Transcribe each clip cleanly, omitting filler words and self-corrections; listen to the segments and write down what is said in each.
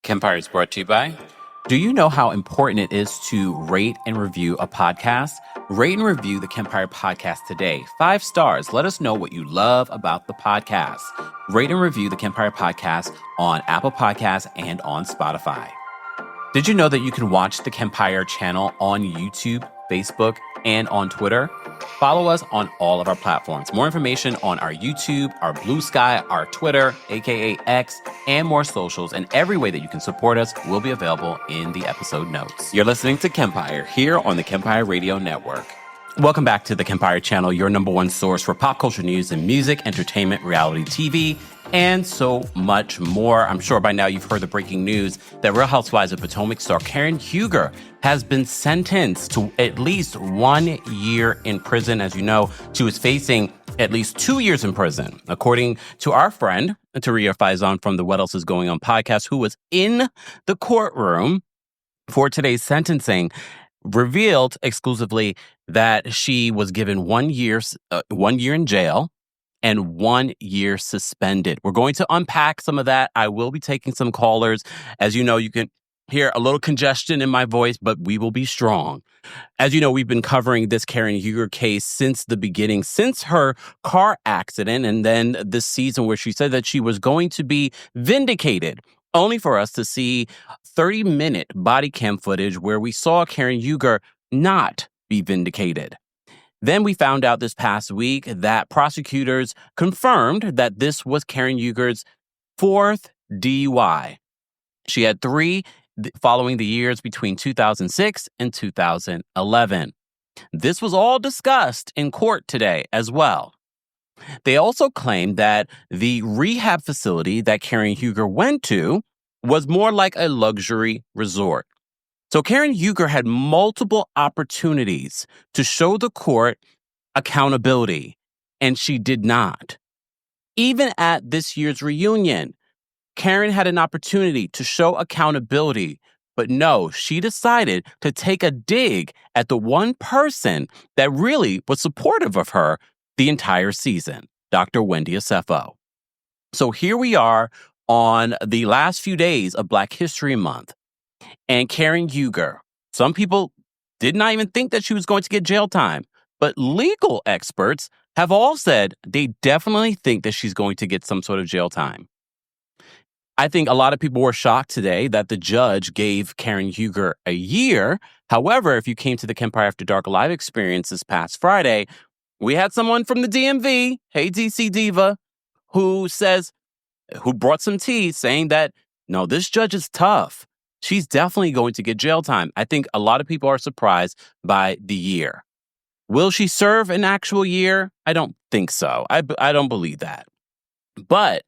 Kempire is brought to you by. Do you know how important it is to rate and review a podcast? Rate and review the Kempire podcast today. 5 stars. Let us know what you love about the podcast. Rate and review the Kempire podcast on Apple Podcasts and on Spotify. Did you know that you can watch the Kempire channel on YouTube, Facebook, and on Twitter? Follow us on all of our platforms. More information on our YouTube, our Blue Sky, our Twitter, aka X, and more socials, and every way that you can support us will be available in the episode notes. You're listening to Kempire here on the Kempire Radio Network. Welcome back to the Kempire channel, your number one source for pop culture news and music, entertainment, reality TV, and so much more. I'm sure by now you've heard the breaking news that Real Housewives of Potomac star Karen Huger has been sentenced to at least 1 year in prison. As you know, she was facing at least 2 years in prison, according to our friend, Taria Faison from the What Else Is Going On podcast, who was in the courtroom for today's sentencing, revealed exclusively that she was given 1 year in jail and 1 year suspended. We're going to unpack some of that. I will be taking some callers. As you know, you can hear a little congestion in my voice, but we will be strong. As you know, we've been covering this Karen Huger case since the beginning, since her car accident, and then this season where she said that she was going to be vindicated, only for us to see 30-minute body cam footage where we saw Karen Huger not be vindicated. Then we found out this past week that prosecutors confirmed that this was Karen Huger's 4th DUI. She had 3 following the years between 2006 and 2011. This was all discussed in court today as well. They also claimed that the rehab facility that Karen Huger went to was more like a luxury resort. So Karen Huger had multiple opportunities to show the court accountability, and she did not. Even at this year's reunion, Karen had an opportunity to show accountability, but no, she decided to take a dig at the one person that really was supportive of her the entire season, Dr. Wendy Asefo. So here we are on the last few days of Black History Month. And Karen Huger, some people did not even think that she was going to get jail time, but legal experts have all said they definitely think that she's going to get some sort of jail time. I think a lot of people were shocked today that the judge gave Karen Huger a year. However, if you came to the Kempire After Dark live experience this past Friday, we had someone from the DMV, hey DC Diva, who brought some tea saying that, no, this judge is tough. She's definitely going to get jail time. I think a lot of people are surprised by the year. Will she serve an actual year? I don't think so. I don't believe that. But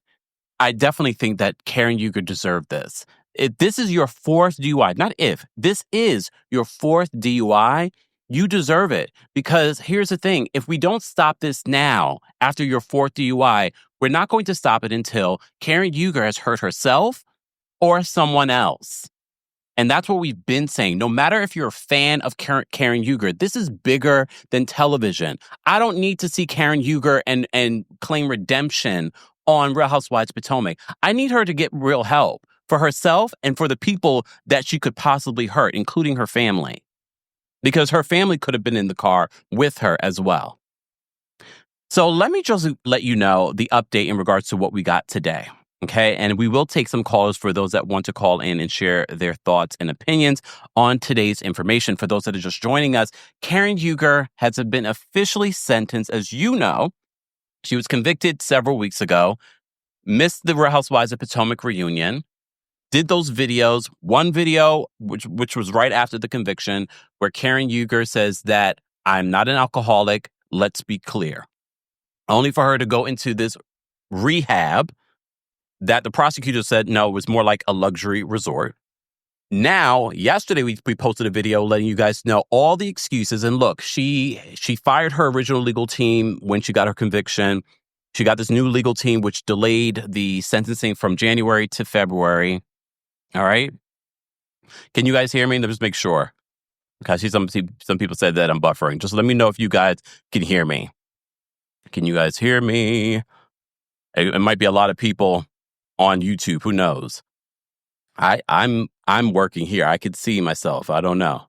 I definitely think that Karen Huger deserved this. If this is your 4th DUI, not if, this is your 4th DUI, you deserve it. Because here's the thing, if we don't stop this now, after your 4th DUI, we're not going to stop it until Karen Huger has hurt herself or someone else. And that's what we've been saying. No matter if you're a fan of Karen Huger, this is bigger than television. I don't need to see Karen Huger and claim redemption on Real Housewives of Potomac. I need her to get real help for herself and for the people that she could possibly hurt, including her family. Because her family could have been in the car with her as well. So let me just let you know the update in regards to what we got today. Okay, and we will take some calls for those that want to call in and share their thoughts and opinions on today's information. For those that are just joining us, Karen Huger has been officially sentenced. As you know, she was convicted several weeks ago, missed the Real Housewives of Potomac reunion, did those videos. One video, which was right after the conviction, where Karen Huger says that I'm not an alcoholic, let's be clear. Only for her to go into this rehab that the prosecutor said, no, it was more like a luxury resort. Now, yesterday, we posted a video letting you guys know all the excuses. And look, she fired her original legal team when she got her conviction. She got this new legal team, which delayed the sentencing from January to February. All right. Can you guys hear me? Let me just make sure. Okay, I see some people said that I'm buffering. Just let me know if you guys can hear me. Can you guys hear me? It might be a lot of people on YouTube. Who knows? I'm working here. I could see myself. I don't know.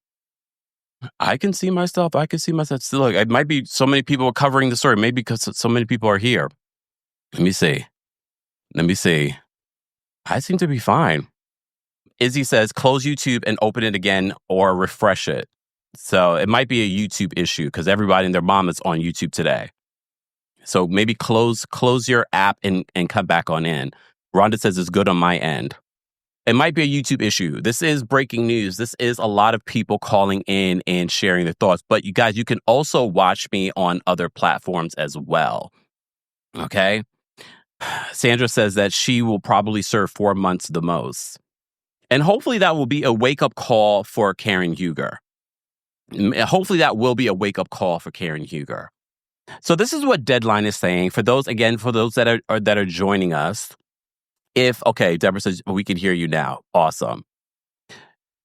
I can see myself. I can see myself. So look, it might be so many people covering the story. Maybe because so many people are here. Let me see. Let me see. I seem to be fine. Izzy says, close YouTube and open it again or refresh it. So it might be a YouTube issue because everybody and their mom is on YouTube today. So maybe close your app and come back on in. Rhonda says it's good on my end. It might be a YouTube issue. This is breaking news. This is a lot of people calling in and sharing their thoughts. But you guys, you can also watch me on other platforms as well. Okay. Sandra says that she will probably serve 4 months the most. And hopefully that will be a wake-up call for Karen Huger. Hopefully that will be a wake-up call for Karen Huger. So this is what Deadline is saying. For those that are joining us, Deborah says, we can hear you now. Awesome.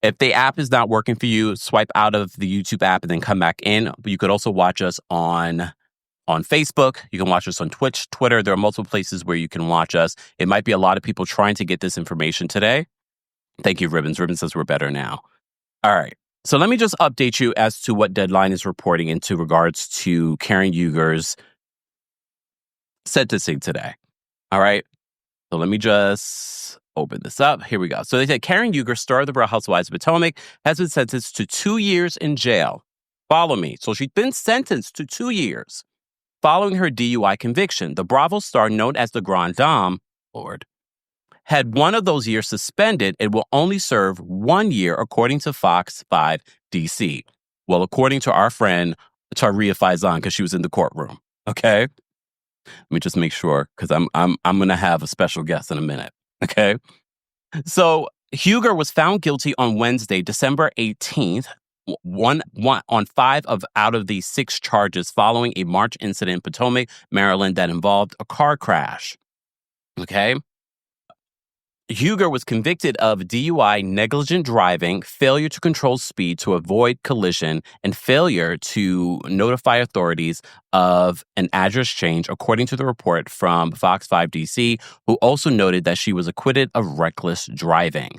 If the app is not working for you, swipe out of the YouTube app and then come back in. But you could also watch us on Facebook. You can watch us on Twitch, Twitter. There are multiple places where you can watch us. It might be a lot of people trying to get this information today. Thank you, Ribbons. Ribbons says we're better now. All right. So let me just update you as to what Deadline is reporting into regards to Karen Huger's sentencing today. All right. So let me just open this up. Here we go. So they said Karen Huger, star of the Real Housewives of Potomac, has been sentenced to 2 years in jail. Follow me. So she's been sentenced to 2 years following her DUI conviction. The Bravo star, known as the Grand Dame, Lord, had one of those years suspended. It will only serve 1 year, according to Fox 5 DC. Well, according to our friend Taria Faison, because she was in the courtroom. Okay. Let me just make sure, because I'm going to have a special guest in a minute. Okay. So Huger was found guilty on Wednesday, December 18th, on 5 out of the 6 charges following a March incident in Potomac, Maryland, that involved a car crash. Okay. Huger was convicted of DUI, negligent driving, failure to control speed to avoid collision, and failure to notify authorities of an address change, according to the report from Fox 5 DC, who also noted that she was acquitted of reckless driving.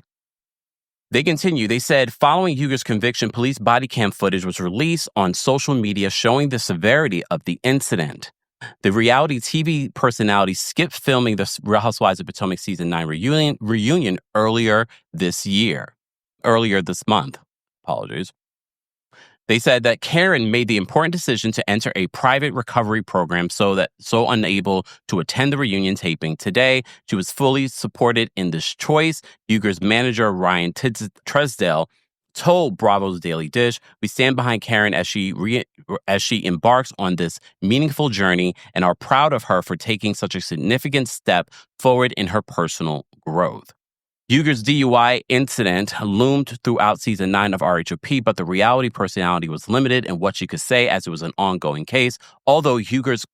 They continue. They said, following Huger's conviction, police body cam footage was released on social media showing the severity of the incident. The reality TV personality skipped filming the Real Housewives of Potomac Season 9 reunion earlier this month. Apologies. They said that Karen made the important decision to enter a private recovery program so unable to attend the reunion taping today. She was fully supported in this choice. Huger's manager, Ryan Tresdale, told Bravo's Daily Dish, "We stand behind Karen as she embarks on this meaningful journey and are proud of her for taking such a significant step forward in her personal growth." Huger's DUI incident loomed throughout season 9 of RHOP, but the reality personality was limited in what she could say as it was an ongoing case. Although Huger's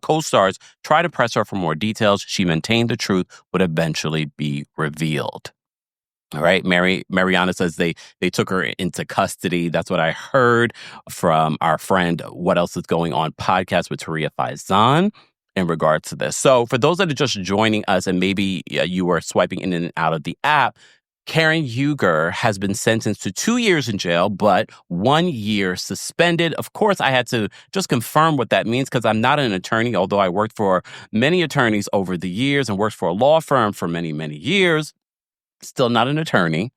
co-stars tried to press her for more details, she maintained the truth would eventually be revealed. All right. Mariana says they took her into custody. That's what I heard from our friend What Else Is Going On podcast with Taria Faison in regards to this. So for those that are just joining us and maybe you were swiping in and out of the app, Karen Huger has been sentenced to 2 years in jail, but 1 year suspended. Of course, I had to just confirm what that means because I'm not an attorney, although I worked for many attorneys over the years and worked for a law firm for many, many years. Still not an attorney.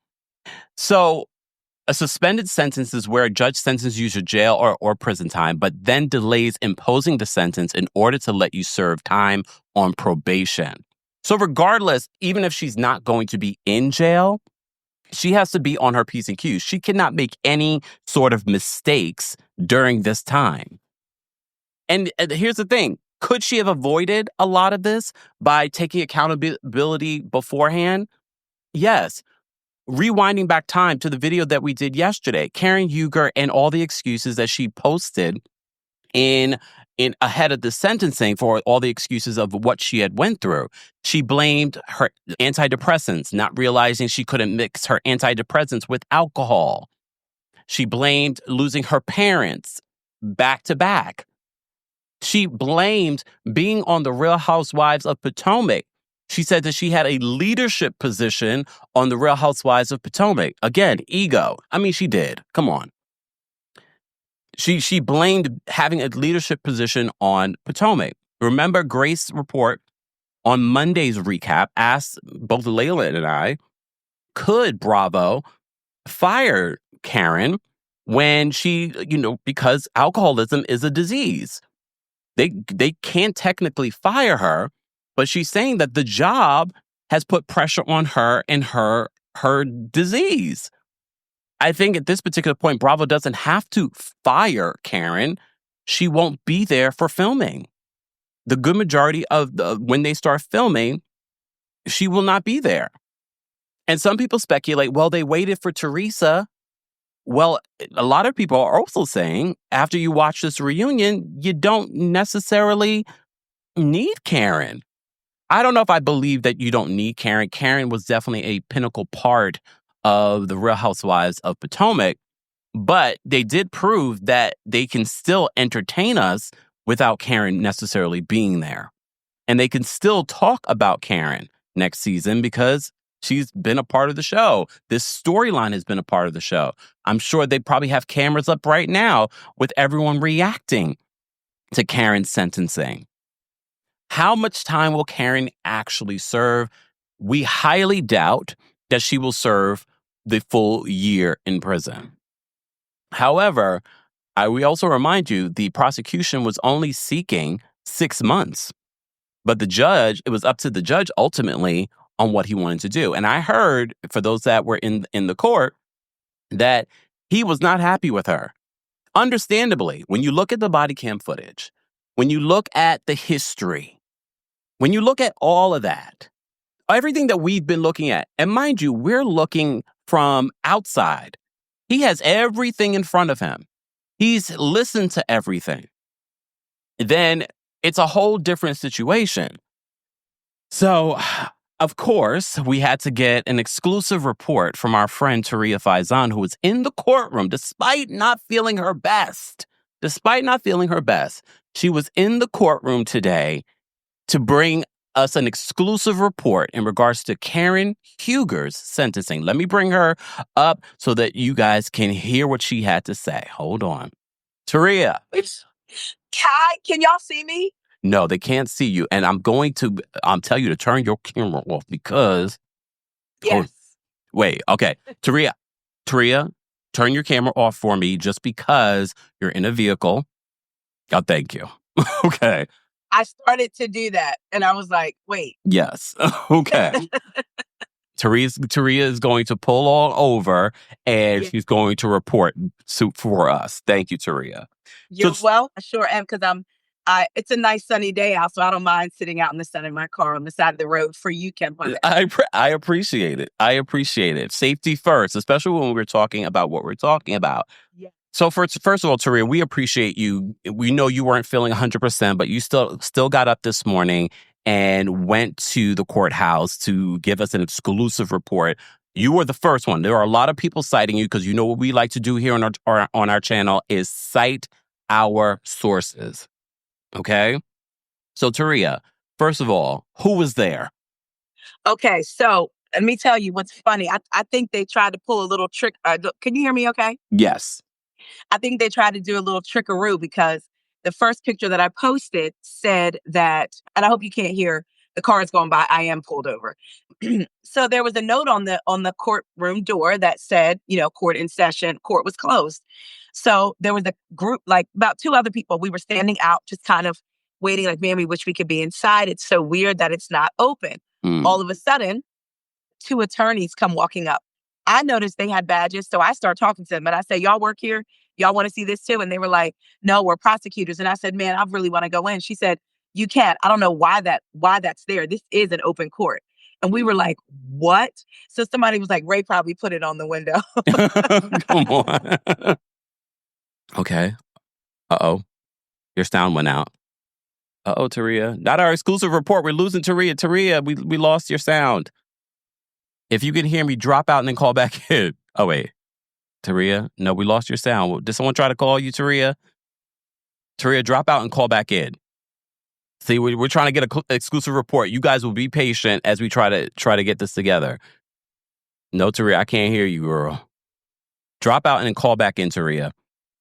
So a suspended sentence is where a judge sentences you to jail or prison time, but then delays imposing the sentence in order to let you serve time on probation. So regardless, even if she's not going to be in jail, she has to be on her P's and Q's. She cannot make any sort of mistakes during this time. And here's the thing. Could she have avoided a lot of this by taking accountability beforehand? Yes. Rewinding back time to the video that we did yesterday, Karen Huger and all the excuses that she posted in ahead of the sentencing for all the excuses of what she had went through. She blamed her antidepressants, not realizing she couldn't mix her antidepressants with alcohol. She blamed losing her parents back to back. She blamed being on the Real Housewives of Potomac. She said that she had a leadership position on the Real Housewives of Potomac. Again, ego. I mean, she did. Come on. She blamed having a leadership position on Potomac. Remember, Grace Report on Monday's recap asked both Layla and I, could Bravo fire Karen when she, because alcoholism is a disease. They can't technically fire her, but she's saying that the job has put pressure on her and her disease. I think at this particular point, Bravo doesn't have to fire Karen. She won't be there for filming. The good majority of when they start filming, she will not be there. And some people speculate, well, they waited for Teresa. Well, a lot of people are also saying after you watch this reunion, you don't necessarily need Karen. I don't know if I believe that you don't need Karen. Karen was definitely a pinnacle part of the Real Housewives of Potomac, but they did prove that they can still entertain us without Karen necessarily being there. And they can still talk about Karen next season because she's been a part of the show. This storyline has been a part of the show. I'm sure they probably have cameras up right now with everyone reacting to Karen's sentencing. How much time will Karen actually serve? We highly doubt that she will serve the full year in prison. However, we also remind you the prosecution was only seeking 6 months. But it was up to the judge ultimately on what he wanted to do. And I heard, for those that were in the court, that he was not happy with her. Understandably, when you look at the body cam footage, when you look at the history, when you look at all of that, everything that we've been looking at, and mind you, we're looking from outside. He has everything in front of him. He's listened to everything. Then it's a whole different situation. So, of course, we had to get an exclusive report from our friend Taria Faison, who was in the courtroom despite not feeling her best. She was in the courtroom today to bring us an exclusive report in regards to Karen Huger's sentencing. Let me bring her up so that you guys can hear what she had to say. Hold on. Taria. Hi, can y'all see me? No, they can't see you. And I'm going to tell you to turn your camera off because... Yes. Wait, okay. Taria, turn your camera off for me just because you're in a vehicle. Oh, thank you. Okay. I started to do that, and I was like, wait. Yes. Okay. Taria is going to pull all over, and she's going to report for us. Thank you, Taria. Well, I sure am, because it's a nice sunny day out, so I don't mind sitting out in the sun in my car on the side of the road for you, Kempire. I appreciate it. Safety first, especially when we're talking about what we're talking about. Yeah. So first of all, Taria, we appreciate you. We know you weren't feeling 100%, but you still got up this morning and went to the courthouse to give us an exclusive report. You were the first one. There are a lot of people citing you because you know what we like to do here on our channel is cite our sources. Okay? So Taria, first of all, who was there? Okay, so let me tell you what's funny. I think they tried to pull a little trick. Can you hear me okay? Yes. I think they tried to do a little trickaroo because the first picture that I posted said that, and I hope you can't hear the cars going by, I am pulled over. So there was a note on the courtroom door that said, court in session, court was closed. So there was a group, like about 2 other people. We were standing out, just kind of waiting, like, man, we wish we could be inside. It's so weird that it's not open. All of a sudden, 2 attorneys come walking up. I noticed they had badges, so I start talking to them. And I say, y'all work here? Y'all want to see this too? And they were like, no, we're prosecutors. And I said, man, I really want to go in. She said, you can't. I don't know why that's there. This is an open court. And we were like, what? So somebody was like, Ray probably put it on the window. Come on. Okay. Uh-oh. Your sound went out. Uh-oh, Taria. Not our exclusive report. We're losing Taria. Taria, we lost your sound. If you can hear me, drop out and then call back in. Oh, wait. Taria? No, we lost your sound. Did someone try to call you, Taria? Taria, drop out and call back in. See, we're trying to get an exclusive report. You guys will be patient as we try to get this together. No, Taria, I can't hear you, girl. Drop out and then call back in, Taria.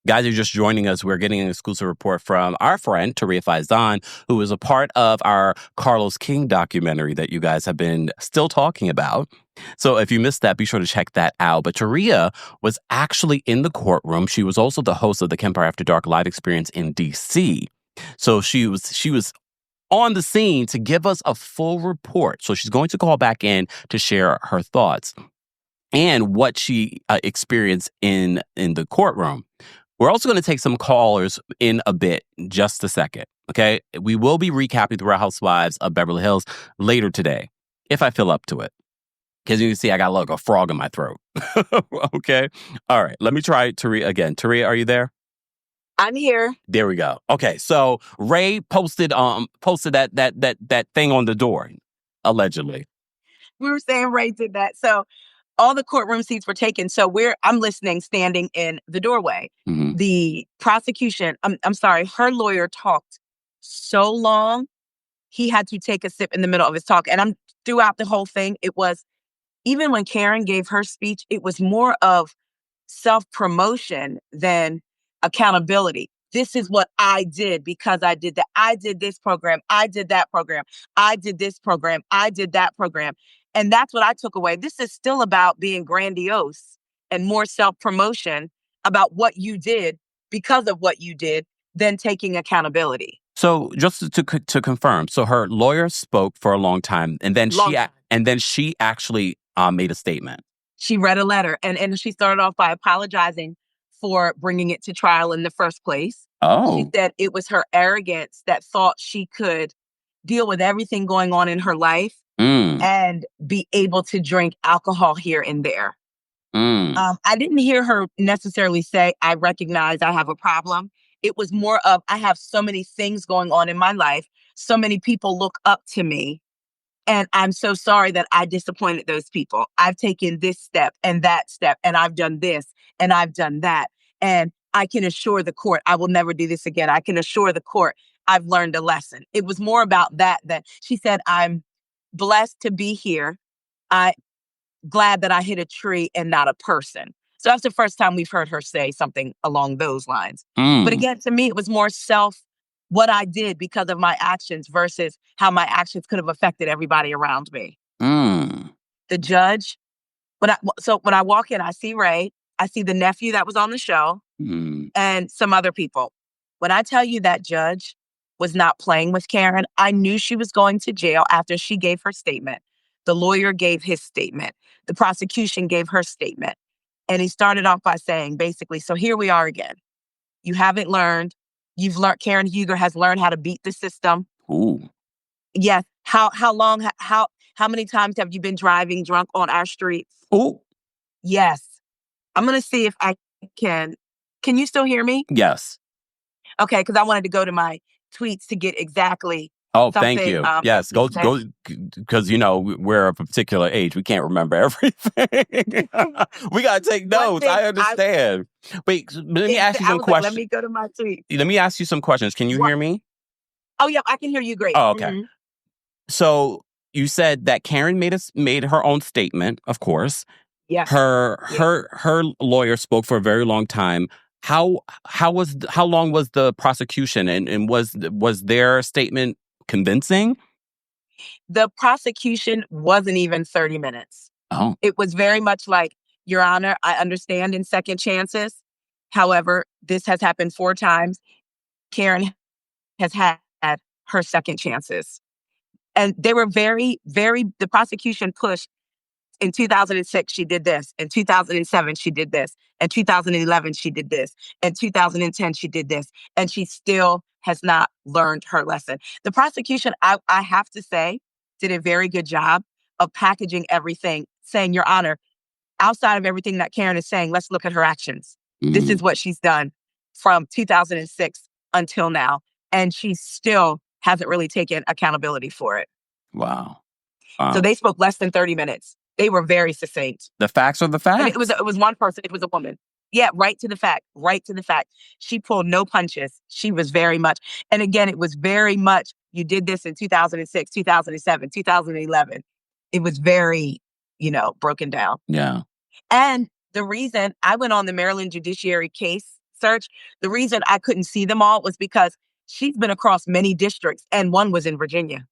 Guys, you're just joining us. We're getting an exclusive report from our friend, Taria Faison, who is a part of our Carlos King documentary that you guys have been still talking about. So if you missed that, be sure to check that out. But Taria was actually in the courtroom. She was also the host of the Kempire After Dark live experience in D.C. So she was on the scene to give us a full report. So she's going to call back in to share her thoughts and what she experienced in the courtroom. We're also going to take some callers in a bit, just a second, okay? We will be recapping the Real Housewives of Beverly Hills later today, if I feel up to it. Because you can see I got like a frog in my throat, okay? All right, let me try Taria again. Taria, are you there? I'm here. There we go. Okay, so Ray posted that thing on the door, allegedly. We were saying Ray did that. So all the courtroom seats were taken. So I'm listening, standing in the doorway. Mm-hmm. The prosecution, I'm sorry, her lawyer talked so long, he had to take a sip in the middle of his talk. And throughout the whole thing, it was, even when Karen gave her speech, it was more of self-promotion than accountability. This is what I did because I did that. I did this program. I did that program. I did this program. I did that program. And that's what I took away. This is still about being grandiose and more self-promotion about what you did because of what you did than taking accountability. So just to confirm, so her lawyer spoke for a long time, and then she actually made a statement. She read a letter, and she started off by apologizing for bringing it to trial in the first place. Oh. She said it was her arrogance that thought she could deal with everything going on in her life and be able to drink alcohol here and there. I didn't hear her necessarily say, I recognize I have a problem. It was more of, I have so many things going on in my life. So many people look up to me. And I'm so sorry that I disappointed those people. I've taken this step, and I've done this, and I've done that. And I can assure the court I will never do this again. I can assure the court I've learned a lesson. It was more about that she said, I'm blessed to be here. I'm glad that I hit a tree and not a person. So that's the first time we've heard her say something along those lines. But again, to me, it was more what I did because of my actions versus how my actions could have affected everybody around me. The judge, when I walk in, I see Ray, I see the nephew that was on the show, and some other people. When I tell you that judge was not playing with Karen, I knew she was going to jail after she gave her statement. The lawyer gave his statement. The prosecution gave her statement. And he started off by saying, basically, so here we are again. You haven't learned. Karen Huger has learned how to beat the system. Ooh. Yes. How many times have you been driving drunk on our streets? Ooh. Yes. I'm going to see if I can you still hear me? Yes. Okay. Because I wanted to go to my tweets to get exactly. Oh, thank you. Yes, go, because, we're a particular age. We can't remember everything. We got to take notes. I understand. Wait, let me ask you some questions. Let me go to my tweet. Let me ask you some questions. Can you hear me? Oh, yeah, I can hear you great. Oh, okay. Mm-hmm. So you said that Karen made her own statement, of course. Yeah. Her lawyer spoke for a very long time. How long was the prosecution, and was their statement convincing? The prosecution wasn't even 30 minutes. Oh. It was very much like, Your Honor, I understand in second chances. However, this has happened 4 times. Karen has had her second chances. And they were very, very, the prosecution pushed. In 2006, she did this. In 2007, she did this. In 2011, she did this. In 2010, she did this. And she still has not learned her lesson. The prosecution, I have to say, did a very good job of packaging everything, saying, Your Honor, outside of everything that Karen is saying, let's look at her actions. This is what she's done from 2006 until now. And she still hasn't really taken accountability for it. Wow. So they spoke less than 30 minutes. They were very succinct. The facts are the facts. And it was one person. It was a woman. Yeah, right to the fact. Right to the fact. She pulled no punches. She was very much. And again, it was very much you did this in 2006, 2007, 2011. It was very, broken down. Yeah. And the reason I went on the Maryland Judiciary case search, the reason I couldn't see them all was because she's been across many districts and one was in Virginia.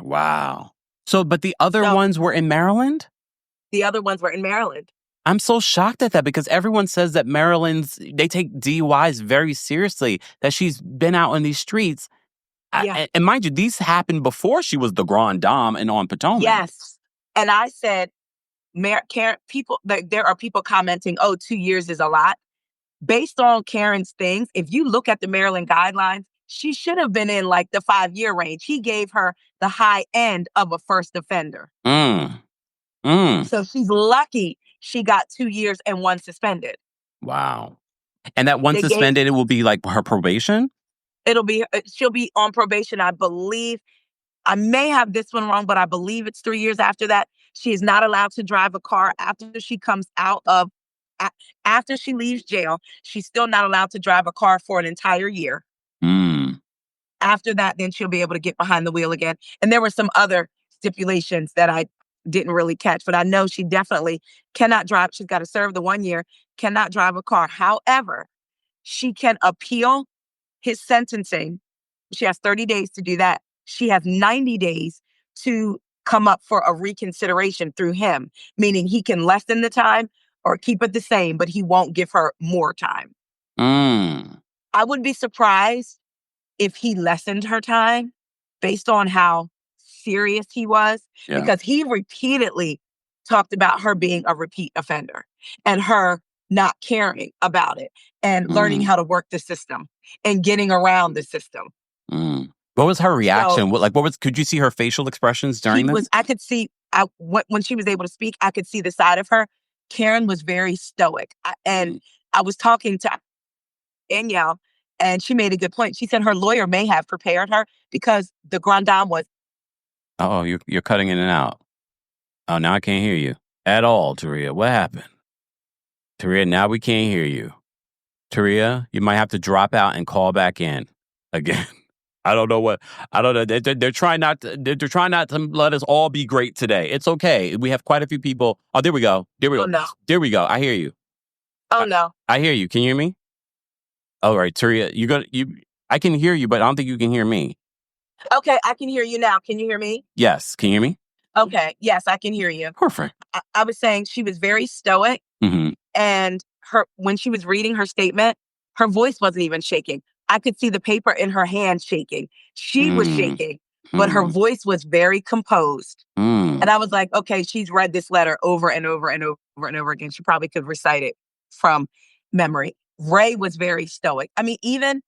Wow. So, but the other So ones were in Maryland? the other ones were in Maryland. I'm so shocked at that because everyone says that they take DUIs very seriously, that she's been out in these streets. Yeah. And mind you, these happened before she was the Grand Dame and on Potomac. Yes. And I said, Karen, there are people commenting, 2 years is a lot. Based on Karen's things, if you look at the Maryland guidelines, she should have been in like the 5-year range. He gave her the high end of a first offender. So she's lucky she got 2 years and 1 suspended. Wow. And that 1 suspended, it will be like her probation? She'll be on probation, I believe. I may have this one wrong, but I believe it's 3 years after that. She is not allowed to drive a car after she comes out of, after she leaves jail. She's still not allowed to drive a car for an entire year. After that, then she'll be able to get behind the wheel again. And there were some other stipulations that I didn't really catch, but I know she definitely cannot drive. She's got to serve the 1 year, cannot drive a car. However, she can appeal his sentencing. She has 30 days to do that. She has 90 days to come up for a reconsideration through him, meaning he can lessen the time or keep it the same, but he won't give her more time. I would be surprised if he lessened her time based on how serious he was, because he repeatedly talked about her being a repeat offender and her not caring about it and learning how to work the system and getting around the system. What was her reaction? Could you see her facial expressions during this? I could see, when she was able to speak, I could see the side of her. Karen was very stoic. I was talking to Danielle, and she made a good point. She said her lawyer may have prepared her because the Grand Dame was. Oh, you're cutting in and out. Oh, now I can't hear you at all, Taria. What happened? Taria, now we can't hear you. Taria, you might have to drop out and call back in again. I don't know. They're trying not to let us all be great today. It's okay. We have quite a few people. Oh, there we go. Oh, no. There we go. I hear you. Oh, no. I hear you. Can you hear me? All right, Taria, I can hear you, but I don't think you can hear me. Okay, I can hear you now. Can you hear me? Yes. Can you hear me? Okay. Yes, I can hear you. Perfect. I was saying she was very stoic, and when she was reading her statement, her voice wasn't even shaking. I could see the paper in her hand shaking. She was shaking, but her voice was very composed. And I was like, okay, she's read this letter over and over and over and over again. She probably could recite it from memory. Ray was very stoic. I mean, even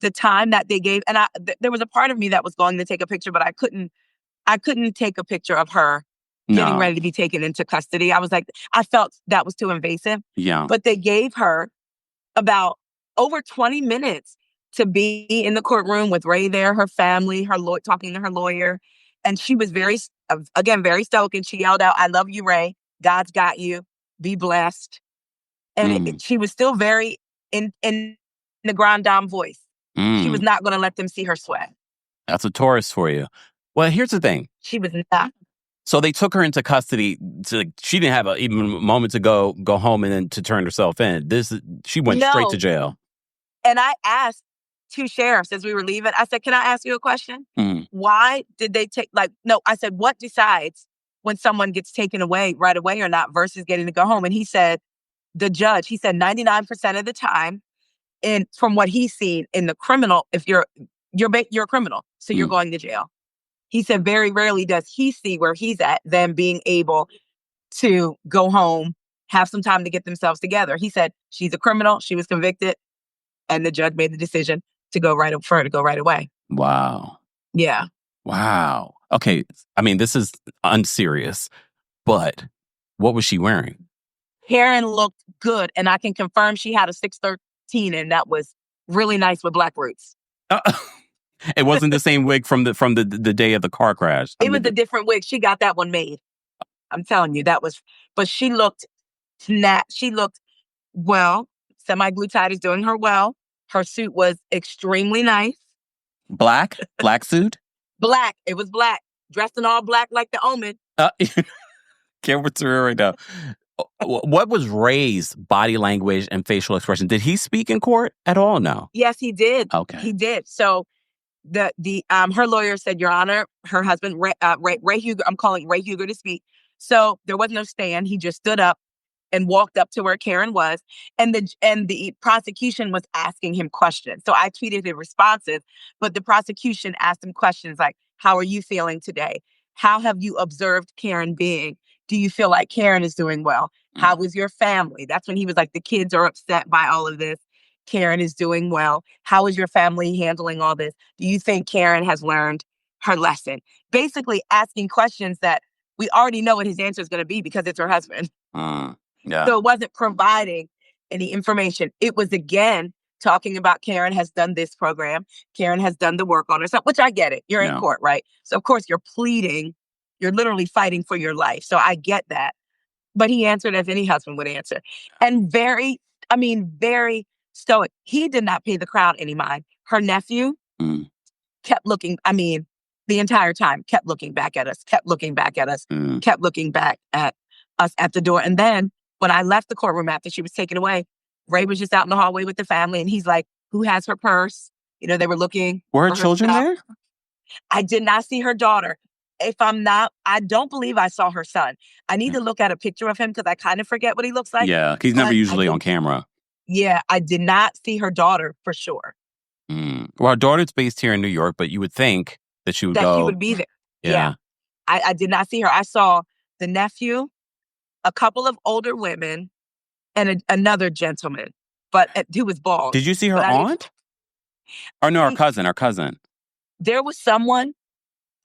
the time that they gave, and there was a part of me that was going to take a picture, but I couldn't take a picture of her getting ready to be taken into custody. I was like, I felt that was too invasive. Yeah. But they gave her about over 20 minutes to be in the courtroom with Ray there, her family, talking to her lawyer. And she was very stoic. And she yelled out, "I love you, Ray. God's got you. Be blessed." And she was still very in the Grand Dame voice. She was not going to let them see her sweat. That's a Taurus for you. Well, here's the thing. She was not. So they took her into custody. She didn't have even a moment to go home and then to turn herself in. She went straight to jail. And I asked 2 sheriffs as we were leaving. I said, "Can I ask you a question? Why did they take, no, I said, what decides when someone gets taken away right away or not versus getting to go home?" And he said, the judge, he said 99% of the time, and from what he's seen in the criminal, if you're a criminal, so you're going to jail. He said very rarely does he see where he's at, them being able to go home, have some time to get themselves together. He said she's a criminal, she was convicted, and the judge made the decision for her to go right away. Wow. Yeah. Wow. Okay. I mean, this is unserious, but what was she wearing? Karen looked good, and I can confirm she had a 613, and that was really nice with black roots. It wasn't the same wig from the day of the car crash. It was a different wig. She got that one made. I'm telling you, but she looked she looked well. Semi-glue tied is doing her well. Her suit was extremely nice. Black suit. Black. It was black. Dressed in all black like the Omen. Can't wait to hear right now. What was Ray's body language and facial expression? Did he speak in court at all? No. Yes, he did. Okay. He did. So her lawyer said, Your Honor, her husband, Ray Huger, I'm calling Ray Huger to speak. So there was no stand. He just stood up and walked up to where Karen was. And the prosecution was asking him questions. So I tweeted his responses, but the prosecution asked him questions like, how are you feeling today? How have you observed Karen being? Do you feel like Karen is doing well? How was your family? That's when he was like, the kids are upset by all of this. Karen is doing well. How is your family handling all this? Do you think Karen has learned her lesson? Basically asking questions that we already know what his answer is going to be because it's her husband. Yeah. So it wasn't providing any information. It was, again, talking about Karen has done this program. Karen has done the work on herself, which I get it. You're in court, right? So, of course, you're pleading. You're literally fighting for your life. So I get that. But he answered as any husband would answer. And very stoic. He did not pay the crowd any mind. Her nephew kept looking, the entire time, kept looking back at us, kept looking back at us, kept looking back at us at the door. And then when I left the courtroom after she was taken away, Ray was just out in the hallway with the family. And he's like, who has her purse? They were looking. Were her children there? I did not see her daughter. I don't believe I saw her son. I need to look at a picture of him because I kind of forget what he looks like. Yeah, he's never usually on camera. Yeah, I did not see her daughter for sure. Well, her daughter's based here in New York, but you would think that she would go. She would be there. Yeah. I did not see her. I saw the nephew, a couple of older women, and another gentleman, but who was bald. Did you see her aunt? Or no, her cousin. There was someone.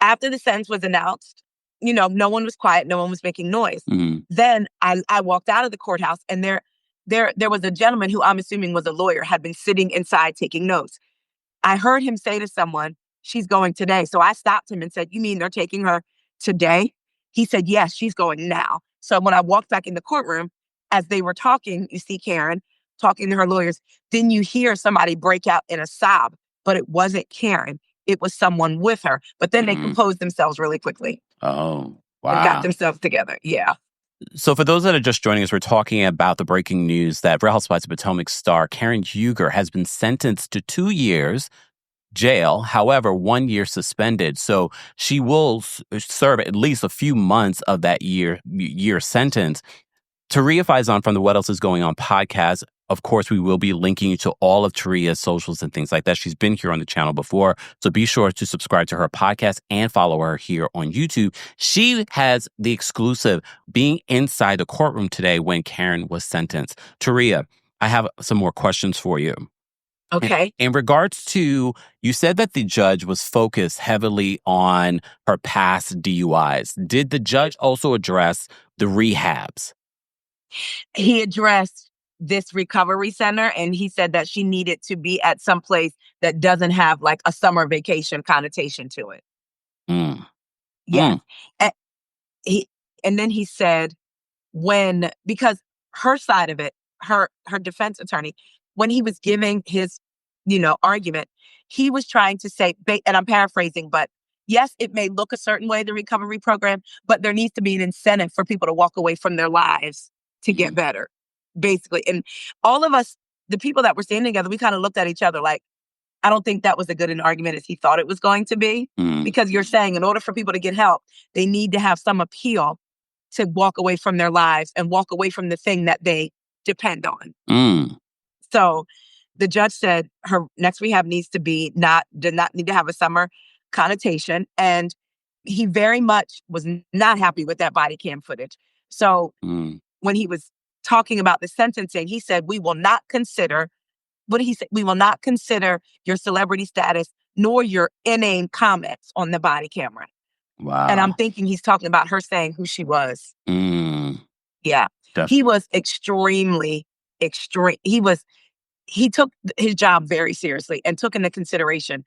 After the sentence was announced, no one was quiet. No one was making noise. Then I walked out of the courthouse, and there was a gentleman who I'm assuming was a lawyer, had been sitting inside taking notes. I heard him say to someone, she's going today. So I stopped him and said, you mean they're taking her today? He said, yes, she's going now. So when I walked back in the courtroom, as they were talking, you see Karen talking to her lawyers, then you hear somebody break out in a sob, but it wasn't Karen. It was someone with her. But then they composed themselves really quickly. Oh, wow. And got themselves together. Yeah. So for those that are just joining us, we're talking about the breaking news that Real Housewives of Potomac star Karen Huger has been sentenced to 2 years jail, however, 1 year suspended. So she will serve at least a few months of that year sentence. Taria Faison from the What Else Is Going On podcast. Of course, we will be linking you to all of Taria's socials and things like that. She's been here on the channel before, so be sure to subscribe to her podcast and follow her here on YouTube. She has the exclusive being inside the courtroom today when Karen was sentenced. Taria, I have some more questions for you. Okay. In regards to, you said that the judge was focused heavily on her past DUIs. Did the judge also address the rehabs? He addressed this recovery center, and he said that she needed to be at some place that doesn't have like a summer vacation connotation to it. Yeah. And then he said because her side of it, her defense attorney, when he was giving his, argument, he was trying to say, and I'm paraphrasing, but yes, it may look a certain way, the recovery program, but there needs to be an incentive for people to walk away from their lives to get better, basically. And all of us, the people that were standing together, we kind of looked at each other like, I don't think that was as good an argument as he thought it was going to be. Because you're saying in order for people to get help, they need to have some appeal to walk away from their lives and walk away from the thing that they depend on. So the judge said her next rehab needs to did not need to have a summer connotation. And he very much was not happy with that body cam footage. So when he was talking about the sentencing, he said, we will not consider, what did he say? We will not consider your celebrity status nor your inane comments on the body camera. Wow. And I'm thinking he's talking about her saying who she was. Yeah. Definitely. He was extremely extreme. He took his job very seriously and took into consideration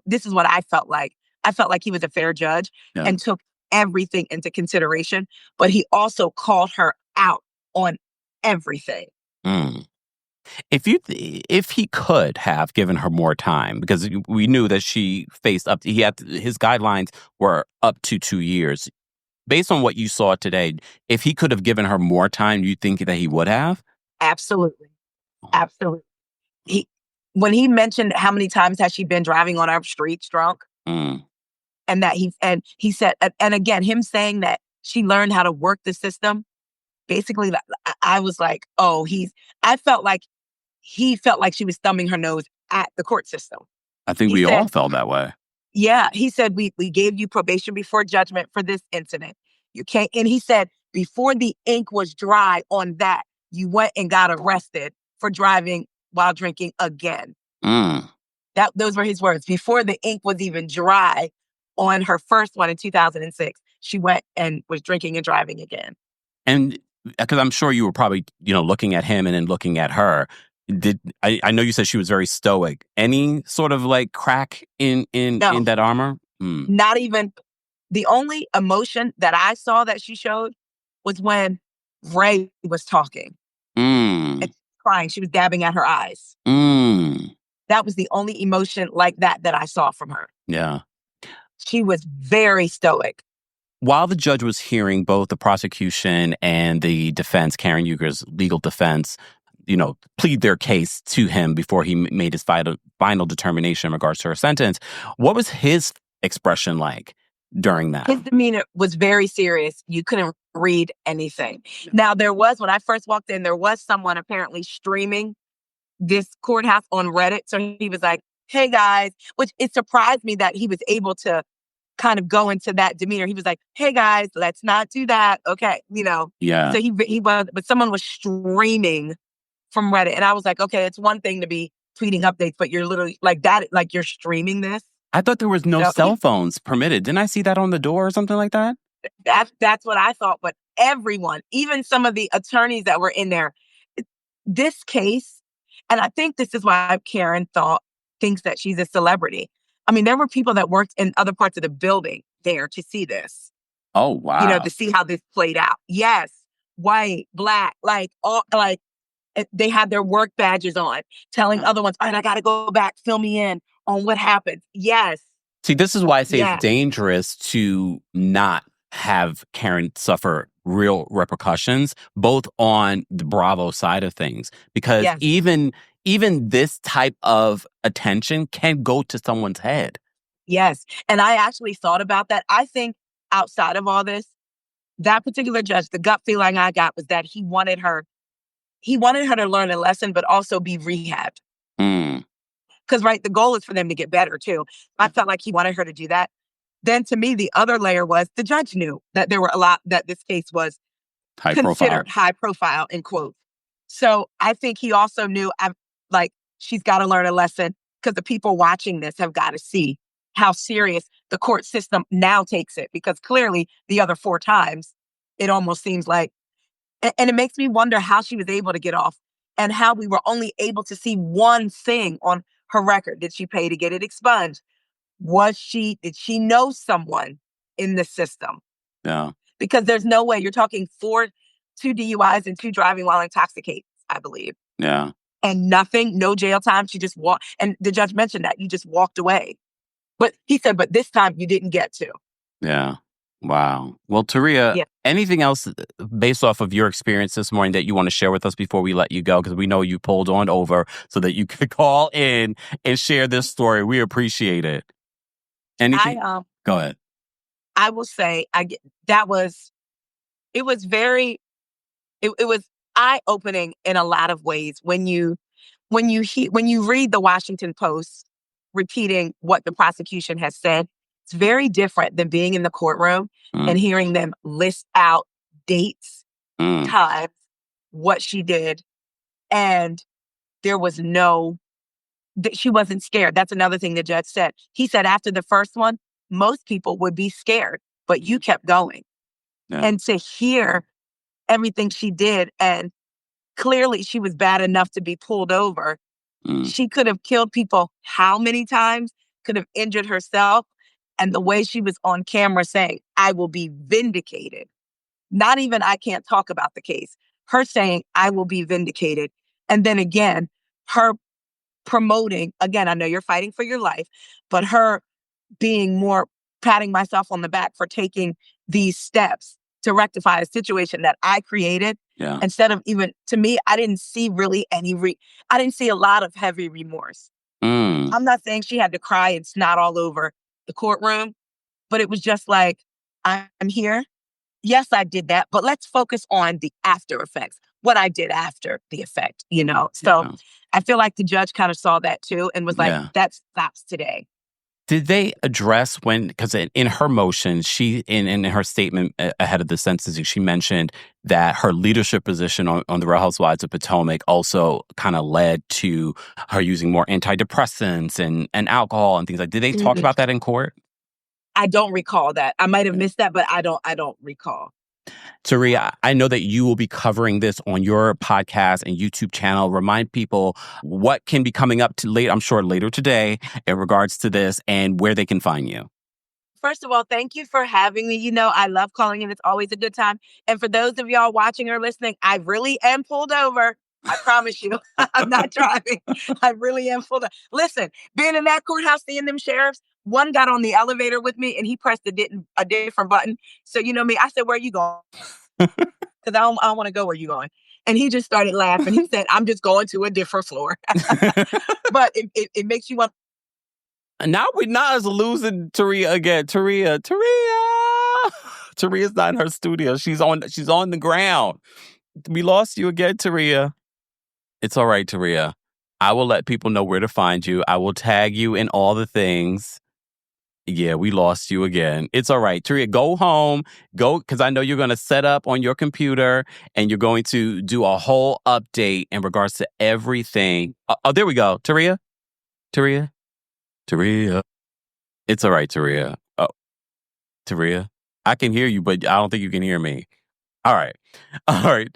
this is what I felt like. I felt like he was a fair judge and took everything into consideration, but he also called her out on everything. If he could have given her more time, because we knew that she faced up, he had his guidelines were up to 2 years. Based on what you saw today, if he could have given her more time, you think that he would have? Absolutely. Absolutely. He When he mentioned how many times has she been driving on our streets drunk, Mm. and that he said, and again, him saying that she learned how to work the system, basically, I was like, oh, I felt like he felt like she was thumbing her nose at the court system. I think He we all said, felt that way. yeah, he said, we gave you probation before judgment for this incident. You can't, and he said, before the ink was dry on that, you went and got arrested for driving while drinking again. Mm. Those were his words. Before the ink was even dry on her first one in 2006, she went and was drinking and driving again. And because I'm sure you were probably, looking at him and then looking at her. I know you said she was very stoic. Any sort of like crack in No, that armor? Mm. not even. The only emotion that I saw that she showed was when Ray was talking Mm. and crying. She was dabbing at her eyes. Mm. That was the only emotion like that I saw from her. Yeah. She was very stoic. While the judge was hearing both the prosecution and the defense, Karen Yuger's legal defense, plead their case to him before he made his final determination in regards to her sentence, what was his expression like during that? His demeanor was very serious. You couldn't read anything. Now, when I first walked in, there was someone apparently streaming this courthouse on Reddit. So he was like, hey guys, which it surprised me that he was able to kind of go into that demeanor. He was like, hey guys, let's not do that. Okay. Yeah. So he was, but someone was streaming from Reddit. And I was like, okay, it's one thing to be tweeting updates, but you're literally like that, like you're streaming this. I thought there was no cell phones permitted. Didn't I see that on the door or something like that? That's what I thought. But everyone, even some of the attorneys that were in there, this case, and I think this is why Karen thinks that she's a celebrity. I mean, there were people that worked in other parts of the building there to see this. Oh, wow. To see how this played out. Yes, white, black, like all like they had their work badges on, telling other ones, all right, I got to go back, fill me in on what happened. Yes. See, this is why I say Yes. it's dangerous to not have Karen suffer real repercussions, both on the Bravo side of things, because Yes. even this type of attention can go to someone's head. Yes. And I actually thought about that. I think outside of all this, that particular judge, the gut feeling I got was that he wanted her to learn a lesson, but also be rehabbed. Mm. Because, right, the goal is for them to get better, too. I felt like he wanted her to do that. Then, to me, the other layer was the judge knew that there were that this case was considered high profile, in quotes. So I think he also knew, she's got to learn a lesson because the people watching this have got to see how serious the court system now takes it. Because clearly, the other 4 times, it almost seems like, and it makes me wonder how she was able to get off and how we were only able to see one thing on her record. Did she pay to get it expunged? Did she know someone in the system? Yeah. Because there's no way you're talking 2 DUIs and 2 driving while intoxicated, I believe. Yeah. And nothing, no jail time. She just walked. And the judge mentioned that you just walked away. But he said, but this time you didn't get to. Yeah. Wow. Well, Taria, anything else based off of your experience this morning that you want to share with us before we let you go? Because we know you pulled on over so that you could call in and share this story. We appreciate it. Anything? Go ahead. I will say, it was eye-opening in a lot of ways when you read the Washington Post repeating what the prosecution has said. It's very different than being in the courtroom and hearing them list out dates, times, what she did. And there was she wasn't scared. That's another thing the judge said. He said after the first one, most people would be scared, but you kept going. Yeah. And to hear everything she did, and clearly she was bad enough to be pulled over. She could have killed people how many times, could have injured herself. And the way she was on camera saying, I will be vindicated. Not even I can't talk about the case. Her saying, I will be vindicated. And then again, her promoting, again, I know you're fighting for your life, but her being more patting myself on the back for taking these steps to rectify a situation that I created. Yeah. Instead of, even to me, I didn't see really I didn't see a lot of heavy remorse. Mm. I'm not saying she had to cry and snot all over the courtroom, but it was just like, I'm here. Yes, I did that, but let's focus on the after effects, what I did after the effect, you know? So Yeah. I feel like the judge kind of saw that too and was like, Yeah. that stops today. Did they address because in her motion, she, in her statement ahead of the sentencing, she mentioned that her leadership position on the Real Housewives of Potomac also kind of led to her using more antidepressants and alcohol and things like. Did they talk Mm, about that in court? I don't recall that. I might have missed that, but I don't recall. Taria, I know that you will be covering this on your podcast and YouTube channel. Remind people what can be coming up to late, I'm sure later today, in regards to this and where they can find you. First of all, thank you for having me. You know, I love calling in. It's always a good time. And for those of y'all watching or listening, I really am pulled over. I promise you, I'm not driving. I really am pulled over. Listen, being in that courthouse, seeing them sheriffs, one got on the elevator with me and he pressed a different button. So, you know me, I said, where are you going? Because I don't want to go where you going. And he just started laughing. He said, I'm just going to a different floor. But it makes you want. Now we're not as losing Taria again. Taria. Taria's not in her studio. She's on the ground. We lost you again, Taria. It's all right, Taria. I will let people know where to find you. I will tag you in all the things. Yeah, we lost you again. It's all right. Taria, go home. Go, because I know you're going to set up on your computer and you're going to do a whole update in regards to everything. Oh, there we go. Taria. It's all right, Taria. Oh, Taria. I can hear you, but I don't think you can hear me. All right. All right.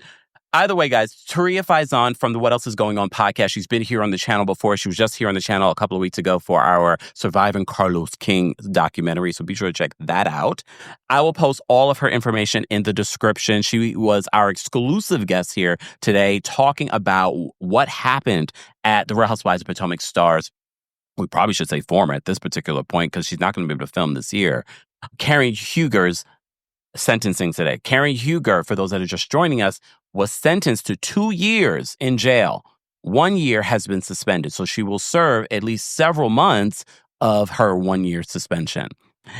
Either way, guys, Taria Faison from the What Else Is Going On podcast. She's been here on the channel before. She was just here on the channel a couple of weeks ago for our Surviving Carlos King documentary. So be sure to check that out. I will post all of her information in the description. She was our exclusive guest here today talking about what happened at the Real Housewives of Potomac Stars. We probably should say former at this particular point because she's not going to be able to film this year. Karen Huger's sentencing today. Karen Huger, for those that are just joining us, was sentenced to 2 years in jail. 1 year has been suspended, so she will serve at least several months of her 1 year suspension.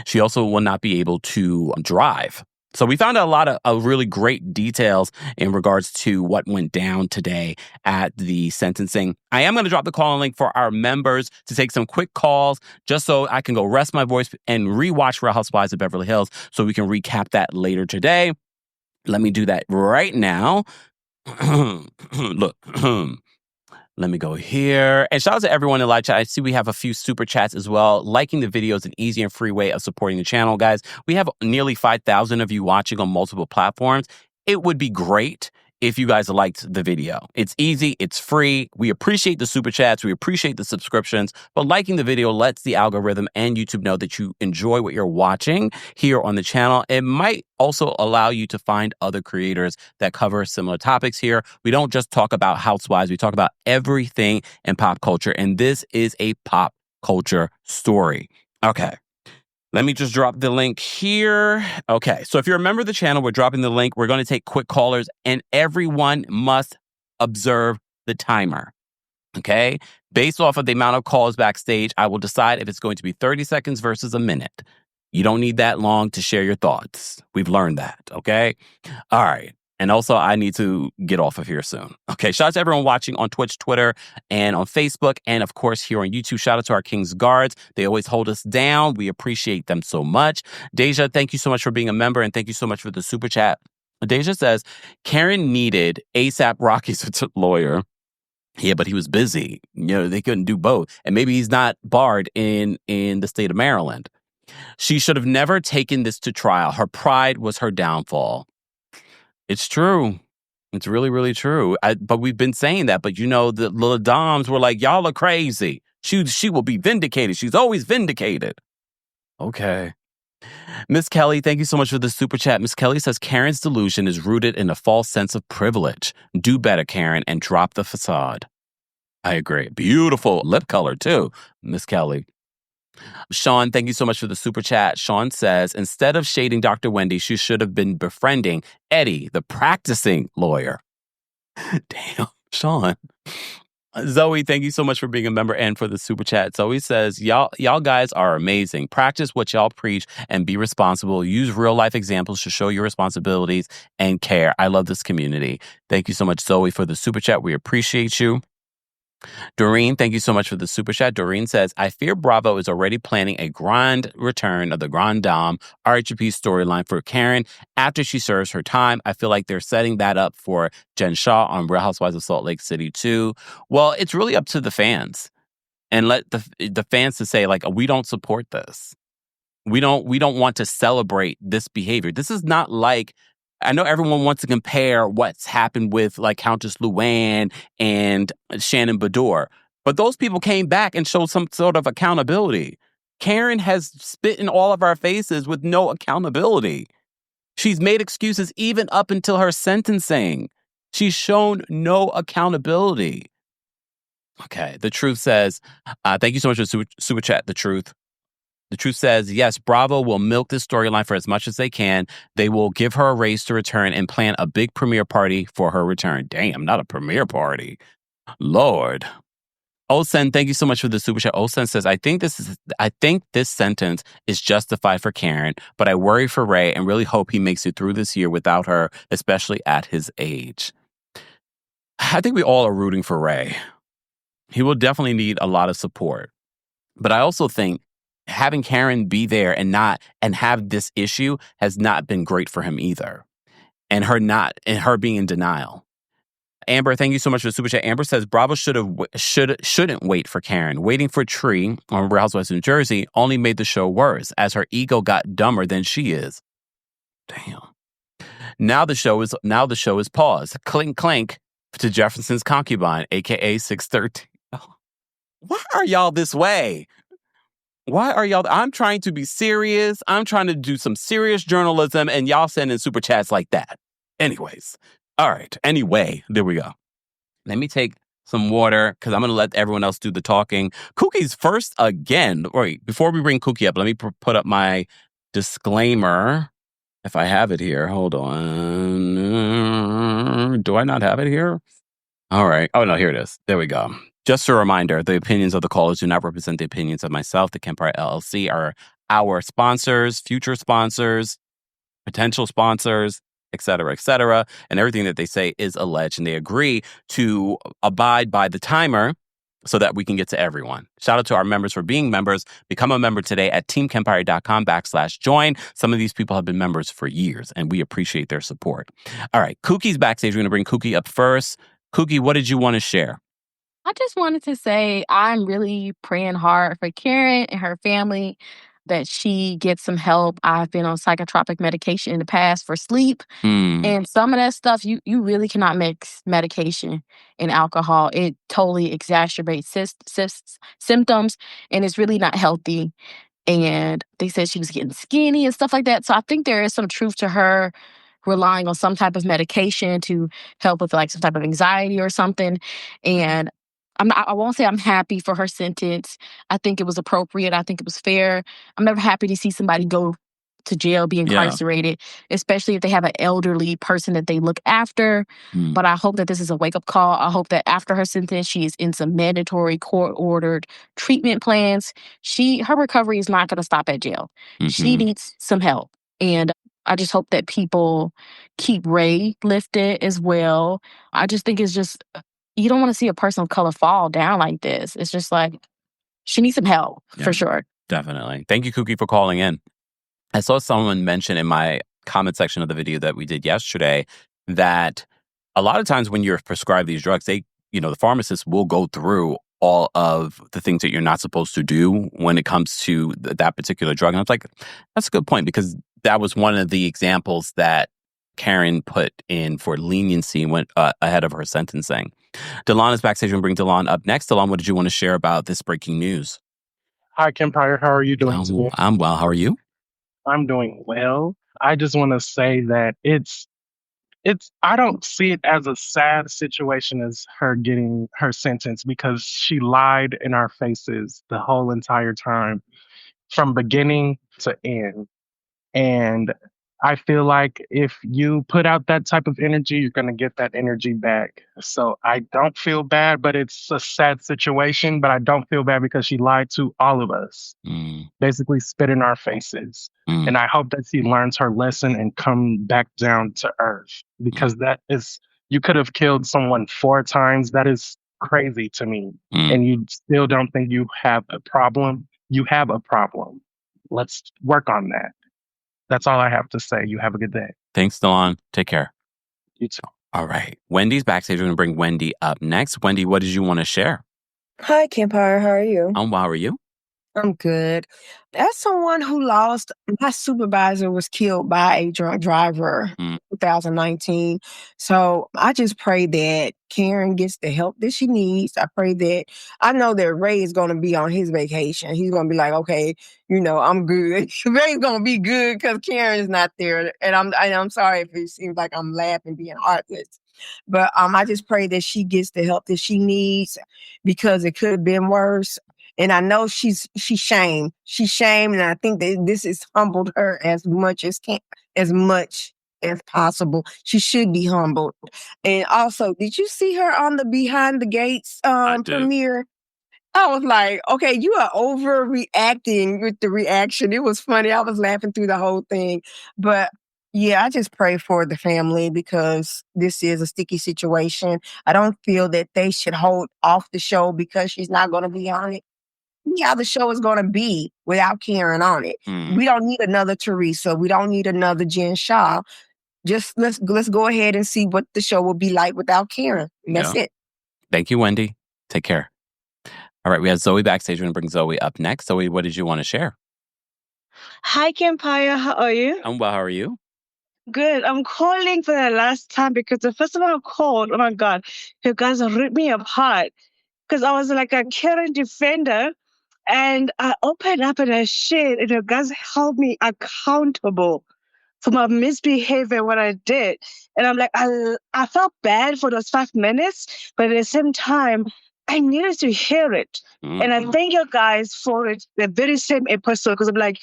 She also will not be able to drive. So we found out a lot of really great details in regards to what went down today at the sentencing. I am going to drop the call link for our members to take some quick calls just so I can go rest my voice and rewatch Real Housewives of Beverly Hills so we can recap that later today. Let me do that right now. Look. Let me go here. And shout out to everyone in live chat. I see we have a few super chats as well. Liking the video is an easy and free way of supporting the channel, guys. We have nearly 5,000 of you watching on multiple platforms. It would be great if you guys liked the video. It's easy. It's free. We appreciate the super chats. We appreciate the subscriptions. But liking the video lets the algorithm and YouTube know that you enjoy what you're watching here on the channel. It might also allow you to find other creators that cover similar topics here. We don't just talk about housewives. We talk about everything in pop culture. And this is a pop culture story. Okay. Let me just drop the link here. Okay, so if you're a member of the channel, we're dropping the link. We're going to take quick callers, and everyone must observe the timer. Okay? Based off of the amount of calls backstage, I will decide if it's going to be 30 seconds versus a minute. You don't need that long to share your thoughts. We've learned that, okay? All right. And also, I need to get off of here soon. Okay, shout out to everyone watching on Twitch, Twitter, and on Facebook. And of course, here on YouTube, shout out to our King's Guards. They always hold us down. We appreciate them so much. Deja, thank you so much for being a member. And thank you so much for the super chat. Deja says, Karen needed ASAP Rocky's lawyer. Yeah, but he was busy. You know, they couldn't do both. And maybe he's not barred in the state of Maryland. She should have never taken this to trial. Her pride was her downfall. It's true. It's really, really true. But we've been saying that. But, you know, the little Doms were like, y'all are crazy. She will be vindicated. She's always vindicated. Okay. Miss Kelly, thank you so much for the super chat. Miss Kelly says Karen's delusion is rooted in a false sense of privilege. Do better, Karen, and drop the facade. I agree. Beautiful lip color, too, Miss Kelly. Sean, thank you so much for the super chat. Sean says, instead of shading Dr. Wendy, she should have been befriending Eddie, the practicing lawyer. Damn, Sean. Zoe, thank you so much for being a member and for the super chat. Zoe says, y'all guys are amazing. Practice what y'all preach and be responsible. Use real life examples to show your responsibilities and care. I love this community. Thank you so much, Zoe, for the super chat. We appreciate you. Doreen, thank you so much for the super chat. Doreen says, I fear Bravo is already planning a grand return of the Grand Dame RHP storyline for Karen after she serves her time. I feel like they're setting that up for Jen Shaw on Real Housewives of Salt Lake City too. Well, it's really up to the fans, and let the fans to say, like, we don't support this. We don't want to celebrate this behavior. This is not like, I know everyone wants to compare what's happened with like Countess Luann and Shannon Bedore, but those people came back and showed some sort of accountability. Karen has spit in all of our faces with no accountability. She's made excuses even up until her sentencing. She's shown no accountability. Okay, the truth says, thank you so much for super chat, The Truth. The Truth says, yes, Bravo will milk this storyline for as much as they can. They will give her a raise to return and plan a big premiere party for her return. Damn, not a premiere party. Lord. Olsen, thank you so much for the super chat. Olsen says, I think this sentence is justified for Karen, but I worry for Ray and really hope he makes it through this year without her, especially at his age. I think we all are rooting for Ray. He will definitely need a lot of support. But I also think having Karen be there and have this issue has not been great for him either. And her being in denial. Amber, thank you so much for the super chat. Amber says Bravo shouldn't wait for Karen. Waiting for Tree on Real Housewives of New Jersey only made the show worse as her ego got dumber than she is. Damn. Now the show is paused. Clink clink to Jefferson's concubine, aka 613. Why are y'all this way? Why are y'all? I'm trying to be serious. I'm trying to do some serious journalism, and y'all sending super chats like that. Anyways. All right. Anyway, there we go. Let me take some water because I'm going to let everyone else do the talking. Cookie's first again. Wait, before we bring Cookie up, let me put up my disclaimer. If I have it here, hold on. Do I not have it here? All right. Oh, no, here it is. There we go. Just a reminder, the opinions of the callers do not represent the opinions of myself. TheKempire LLC are our sponsors, future sponsors, potential sponsors, et cetera, and everything that they say is alleged, and they agree to abide by the timer so that we can get to everyone. Shout out to our members for being members. Become a member today at TheKempire.com/join. Some of these people have been members for years, and we appreciate their support. All right, Cookie's backstage. We're going to bring Cookie up first. Cookie, what did you want to share? I just wanted to say I'm really praying hard for Karen and her family that she gets some help. I've been on psychotropic medication in the past for sleep. And some of that stuff, you really cannot mix medication and alcohol. It totally exacerbates symptoms, and it's really not healthy. And they said she was getting skinny and stuff like that. So I think there is some truth to her relying on some type of medication to help with like some type of anxiety or something. And I won't say I'm happy for her sentence. I think it was appropriate. I think it was fair. I'm never happy to see somebody go to jail, be incarcerated, especially if they have an elderly person that they look after. But I hope that this is a wake-up call. I hope that after her sentence, she is in some mandatory court-ordered treatment plans. Her recovery is not going to stop at jail. She needs some help. And I just hope that people keep Ray lifted as well. I just think it's just, you don't want to see a person of color fall down like this. It's just like, she needs some help for sure. Definitely. Thank you, Cookie, for calling in. I saw someone mention in my comment section of the video that we did yesterday that a lot of times when you're prescribed these drugs, the pharmacist will go through all of the things that you're not supposed to do when it comes to that particular drug. And I was like, that's a good point, because that was one of the examples that Karen put in for leniency ahead of her sentencing. Delon is backstage. We'll bring Delon up next. Delon, what did you want to share about this breaking news? Hi, Kempire. How are you doing today? I'm well. How are you? I'm doing well. I just want to say that I don't see it as a sad situation as her getting her sentence because she lied in our faces the whole entire time from beginning to end. And I feel like if you put out that type of energy, you're going to get that energy back. So I don't feel bad, but it's a sad situation. But I don't feel bad because she lied to all of us, basically spit in our faces. And I hope that she learns her lesson and come back down to earth because you could have killed someone 4 times. That is crazy to me. And you still don't think you have a problem. You have a problem. Let's work on that. That's all I have to say. You have a good day. Thanks, Delon. Take care. You too. All right. Wendy's backstage. We're going to bring Wendy up next. Wendy, what did you want to share? Hi, Kempire. How are you? How are you? I'm good. As someone who lost, my supervisor was killed by a drunk driver in 2019. So I just pray that Karen gets the help that she needs. I know that Ray is going to be on his vacation. He's going to be like, okay, I'm good. Ray's going to be good because Karen is not there. And I'm sorry if it seems like I'm laughing, being heartless. But I just pray that she gets the help that she needs because it could have been worse. And I know she's shamed. She's shamed, and I think that this has humbled her as much as possible. She should be humbled. And also, did you see her on the Behind the Gates premiere? I was like, okay, you are overreacting with the reaction. It was funny. I was laughing through the whole thing. But yeah, I just pray for the family because this is a sticky situation. I don't feel that they should hold off the show because she's not going to be on it. How the show is going to be without Karen on it. We don't need another Teresa. We don't need another Jen Shaw. Just let's go ahead and see what the show will be like without Karen. And that's it. Thank you, Wendy. Take care. All right, we have Zoe backstage. We're going to bring Zoe up next. Zoe, what did you want to share? Hi, Kempire. How are you? I'm well. How are you? Good. I'm calling for the last time because the first time I called, oh my God, you guys ripped me apart because I was like a Karen defender. And I opened up and I shared, and you guys held me accountable for my misbehavior, what I did. And I'm like, I felt bad for those 5 minutes, but at the same time, I needed to hear it. And I thank you guys for it, the very same episode, because I'm like,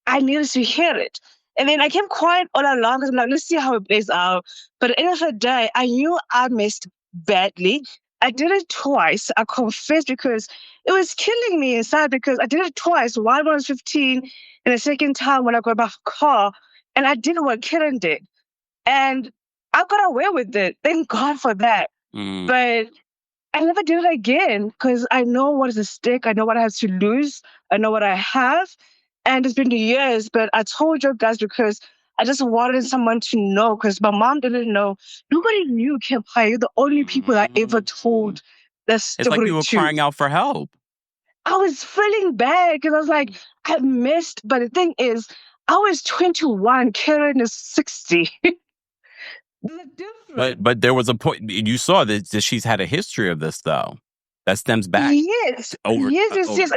I needed to hear it. And then I kept quiet all along because I'm like, let's see how it plays out. But at the end of the day, I knew I missed badly. I did it twice. I confessed because it was killing me inside because I did it twice. One when I was 15 and the second time when I got my car. And I did what Karen did. And I got away with it. Thank God for that. But I never did it again because I know what is at stake. I know what I have to lose. I know what I have. And it's been years, but I told you guys because I just wanted someone to know because my mom didn't know. Nobody knew Kempire. You're the only people I ever told the story to. It's like you were crying out for help. I was feeling bad because I was like, I missed. But the thing is, I was 21. Karen is 60. But there was a point. You saw that she's had a history of this, though. That stems back. Yes. Yes.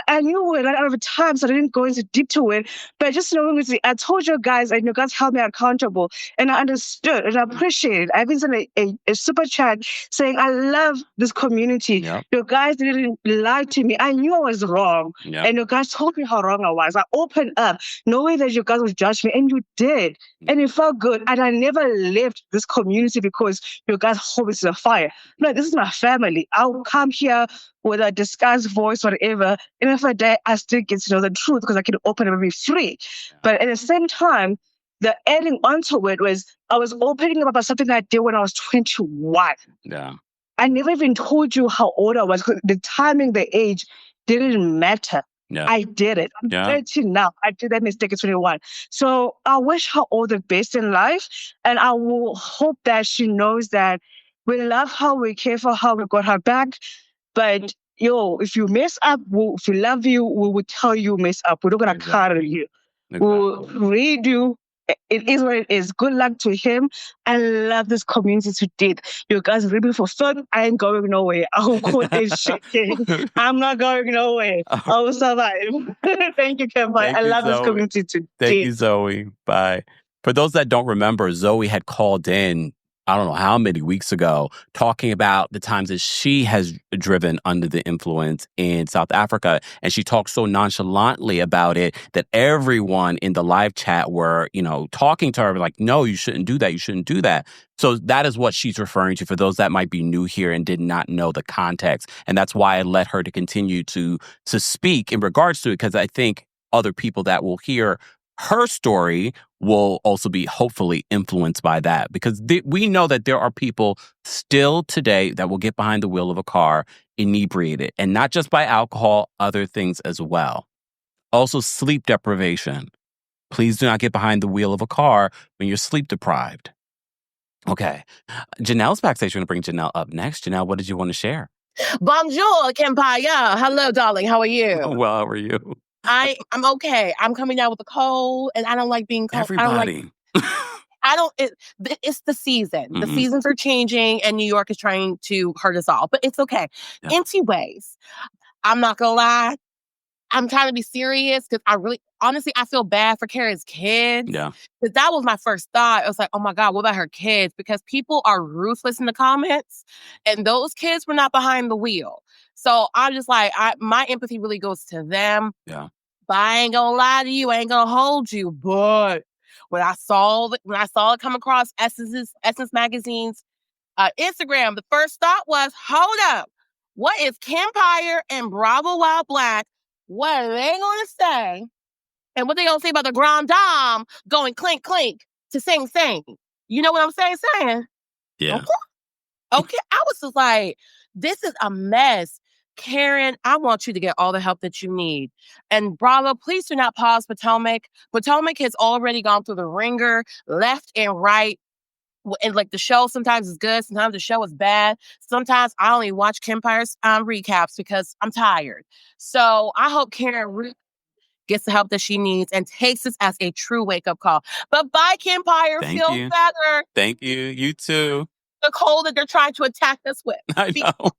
I knew it out of time, so I didn't go into deep to it. But just knowing it, I told you guys, and you guys held me accountable, and I understood, and I appreciate it. I even sent a super chat saying, I love this community. Yep. You guys didn't lie to me. I knew I was wrong. Yep. And you guys told me how wrong I was. I opened up, knowing that you guys would judge me, and you did. And it felt good. And I never left this community because you guys hold me to the fire. No, this is my family. I'll come here with a disguised voice, whatever. And if I die, I still get to know the truth because I can open and be free. But at the same time, the adding onto it was I was opening up about something I did when I was 21. Yeah. I never even told you how old I was because the timing, the age didn't matter. Yeah. I did it. I'm 30 now. I did that mistake at 21. So I wish her all the best in life. And I will hope that she knows that we love her, we care for her, we got her back. But if you mess up, if we love you, we will tell you mess up. We're not going to carry you. We'll read you it is what it is. Good luck to him. I love this community to date. You guys really fulfilled. I ain't going nowhere. Our code is shaking. I'm not going nowhere. I will survive. Thank you, Kempire. I love this community to date. Thank you, Zoe. Bye. For those that don't remember, Zoe had called in, I don't know how many weeks ago, talking about the times that she has driven under the influence in South Africa. And she talked so nonchalantly about it that everyone in the live chat were, talking to her like, no, you shouldn't do that. You shouldn't do that. So that is what she's referring to for those that might be new here and did not know the context. And that's why I let her to continue to speak in regards to it, because I think other people that will hear her story will also be hopefully influenced by that, because we know that there are people still today that will get behind the wheel of a car inebriated, and not just by alcohol, other things as well. Also, sleep deprivation. Please do not get behind the wheel of a car when you're sleep deprived. Okay. Janelle's backstage. We're going to bring Janelle up next. Janelle, what did you want to share? Bonjour, Kempire. Hello, darling. How are you? Well, how are you? I'm okay. I'm coming down with a cold, and I don't like being cold. Everybody. It's the season. Mm-hmm. The seasons are changing, and New York is trying to hurt us all. But it's okay. Yeah. Anyways, I'm not gonna lie. I'm trying to be serious because I feel bad for Karen's kids. Yeah. Because that was my first thought. I was like, oh my God, what about her kids? Because people are ruthless in the comments, and those kids were not behind the wheel. So I'm just like, my empathy really goes to them. Yeah. But I ain't gonna lie to you, I ain't gonna hold you. But when I saw it come across Essence Magazine's Instagram, the first thought was, hold up, what is Kempire and Bravo Wild Black? What are they gonna say? And what they gonna say about the Grand Dame going clink clink to sing sing? You know what I'm saying? Yeah. Okay. I was just like, this is a mess. Karen, I want you to get all the help that you need. And Bravo, please do not pause Potomac. Potomac has already gone through the ringer, left and right. And like the show sometimes is good, sometimes the show is bad. Sometimes I only watch Kempire's recaps because I'm tired. So I hope Karen gets the help that she needs and takes this as a true wake-up call. But bye, Kempire. Feel better. Thank you. You too. The cold that they're trying to attack us with. I know.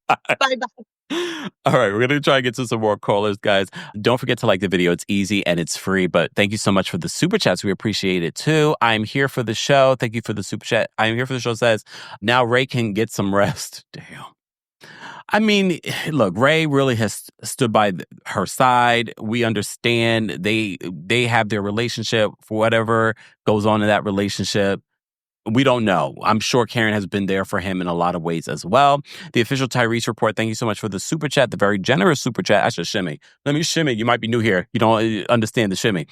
Bye-bye. All right, we're going to try and get to some more callers, guys. Don't forget to like the video. It's easy and it's free, but thank you so much for the super chats. We appreciate it too. I'm here for the show. Thank you for the super chat. I'm here for the show says, now Ray can get some rest. Damn. I mean, look, Ray really has stood by her side. We understand they have their relationship for whatever goes on in that relationship. We don't know. I'm sure Karen has been there for him in a lot of ways as well. The official Tyrese report, thank you so much for the super chat, the very generous super chat. I should shimmy. Let me shimmy. You might be new here. You don't understand the shimmy.